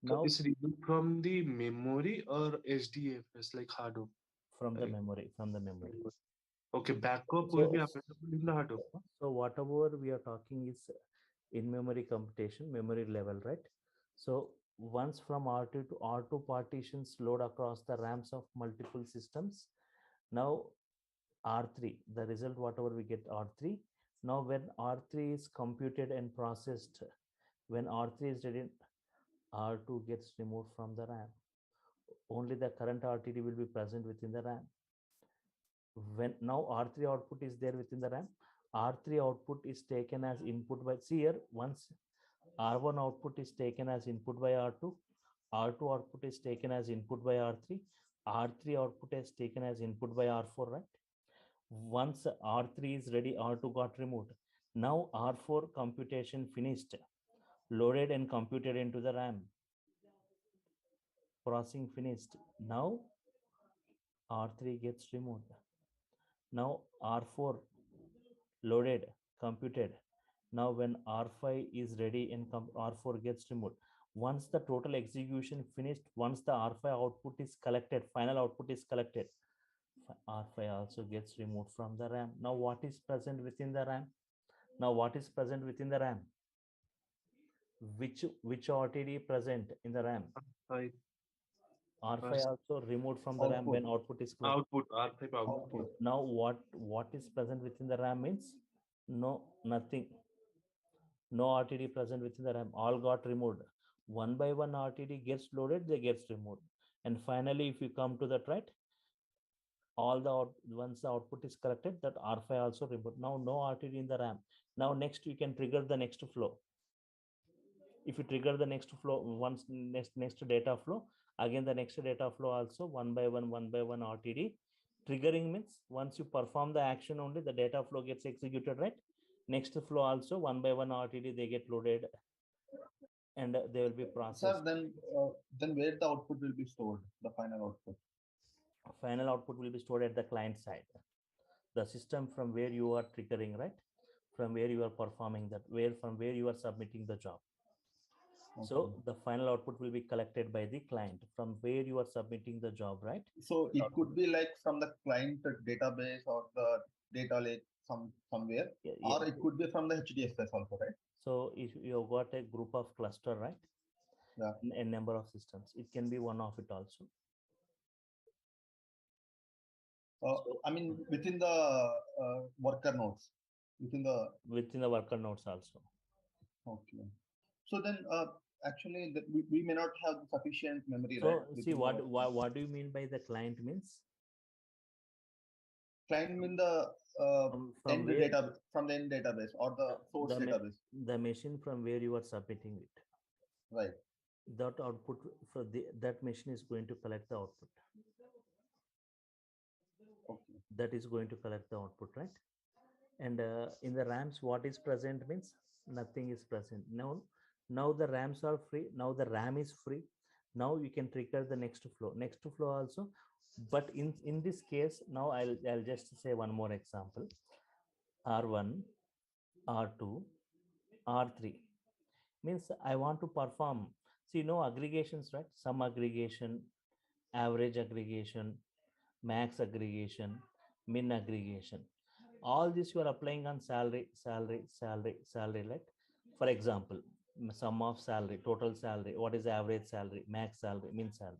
So Now it's removed from the memory or SDFS, like hard disk? from the Right. memory, from the memory. Okay, backup will So, be available in the hard disk, huh? so whatever we are talking is in memory computation, memory level, right? So once from R2 to R2 partitions load across the RAMs of multiple systems. Now R3, the result whatever we get R3. Now when R3 is computed and processed, when R3 is ready, R2 gets removed from the RAM. Only the current RTD will be present within the RAM. When now R3 output is there within the RAM, R3 output is taken as input by, see here, once R1 output is taken as input by R2, R2 output is taken as input by R3, R3 output is taken as input by R4, right? Once R3 is ready, R2 got removed. Now R4 computation finished, loaded and computed into the RAM. Processing finished. Now R3 gets removed. Now R4 loaded, computed. Now when R5 is ready and R4 gets removed. Once the total execution finished, once the R5 output is collected, final output is collected, R5 also gets removed from the RAM. Now what is present within the RAM? Now what is present within the RAM? Which RTD present in the RAM? Right. R5 also removed from the RAM Output. when output is closed. Output, R5 output. Output. Now what is present within the RAM means nothing. No RTD present within the RAM. All got removed. One by one RTD gets loaded, they gets removed. And finally, if you come to that, right, all the once the output is corrected, that R5 also removed. Now no RTD in the RAM. Now next you can trigger the next flow. If you trigger the next flow, once next data flow, again the next data flow also one by one RTD. Triggering means once you perform the action only the data flow gets executed, right? Next flow also one by one RTD they get loaded and they will be processed. Sir, then where the output will be stored, the final output? Final output will be stored at the client side. The system from where you are triggering, right? From where you are performing that, from where you are submitting the job. Okay. So the final output will be collected by the client from where you are submitting the job, right? So it could be like from the client database or the data lake somewhere, or it could be from the HDFS also, right? So if you've got a group of cluster, right? Yeah. A number of systems, it can be one of it also. I mean, within the worker nodes, within the worker nodes also. Okay. So then, actually, we may not have sufficient memory, So right? see what do you mean by the client means? Client mean the from from the end database or the source database. The machine from where you are submitting it. Right. That output for that machine is going to collect the output. Okay. That is going to collect the output, right? And in the RAMs, what is present means nothing is present. Now the RAMs are free. Now the RAM is free. Now you can trigger the next flow also. But in this case, now I'll just say one more example. R1, R2, R3 means I want to perform. See, no aggregations, right? Some aggregation, average aggregation, max aggregation, min aggregation. All this you are applying on salary, salary, salary, salary, right? For example, sum of salary, total salary, what is average salary, max salary, min salary.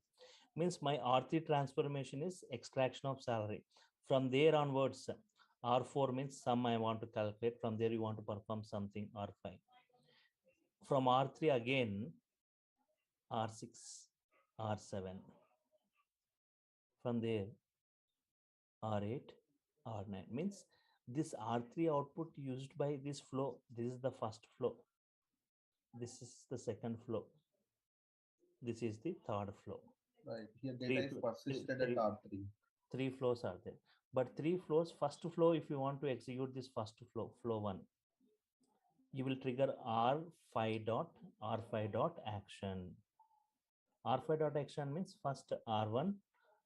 Means my R3 transformation is extraction of salary. From there onwards, R4 means sum I want to calculate. From there you want to perform something, R5. From R3 again, R6, R7. From there, R8, R9 means this R3 output used by this flow. This is the first flow. This is the second flow. This is the third flow. Right. Here Three data is fl- persisted three- at R3. Three flows are there. But three flows, first flow, if you want to execute this first flow, flow 1, you will trigger R5 dot R5 dot action. R5 dot action means first R1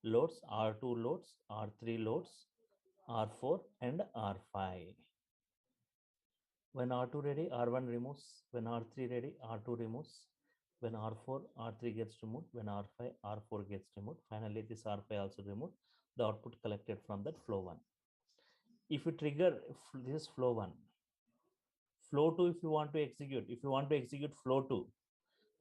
loads, R2 loads, R3 loads, R4 and R5. When R2 ready, R1 removes. When R3 ready, R2 removes. When R4, R3 gets removed. When R5, R4 gets removed. Finally, this R5 also removed. The output collected from that flow 1. If you trigger this flow 1, flow 2, if you want to execute flow 2,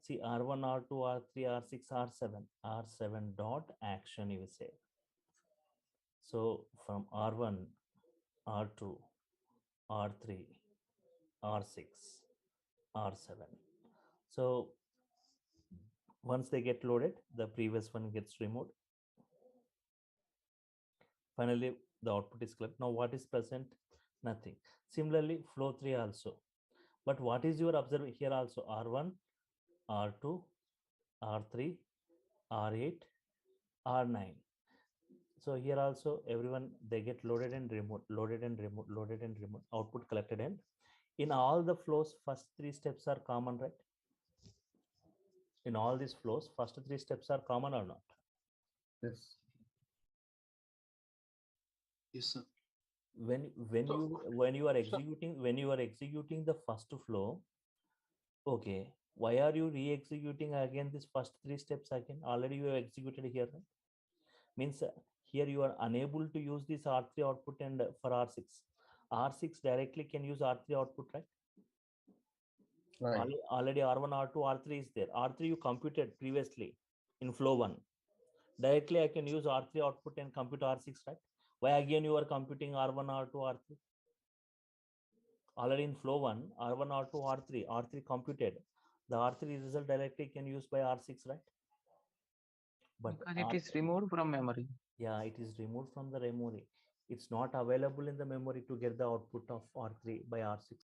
see R1, R2, R3, R6, R7, R7 dot action, you will say. So from R1, R2, R3, R6, R7. So once they get loaded, the previous one gets removed. Finally, the output is collected. Now what is present? Nothing. Similarly, flow 3 also. But what is your observation here also? R1, R2, R3, R8, R9. So here also everyone, they get loaded and removed, loaded and removed, loaded and removed, output collected. And in all the flows, first 3 steps are common, right? In all these flows, first 3 steps are common or not? Yes. Yes, sir. When you are executing the first flow, okay, why are you re-executing again this first 3 steps again? Already you have executed here, right? Means here you are unable to use this R3 output and for R6. R6 directly can use R3 output, right? Right. Already R1, R2, R3 is there. R3 you computed previously in flow 1. Directly I can use R3 output and compute R6, right? Why again you are computing R1, R2, R3? Already in flow 1, R1, R2, R3 computed. The R3 result directly can use by R6, right? But Because it is removed from memory. yeah, it is removed from the memory. It's not available in the memory to get the output of R3 by R6.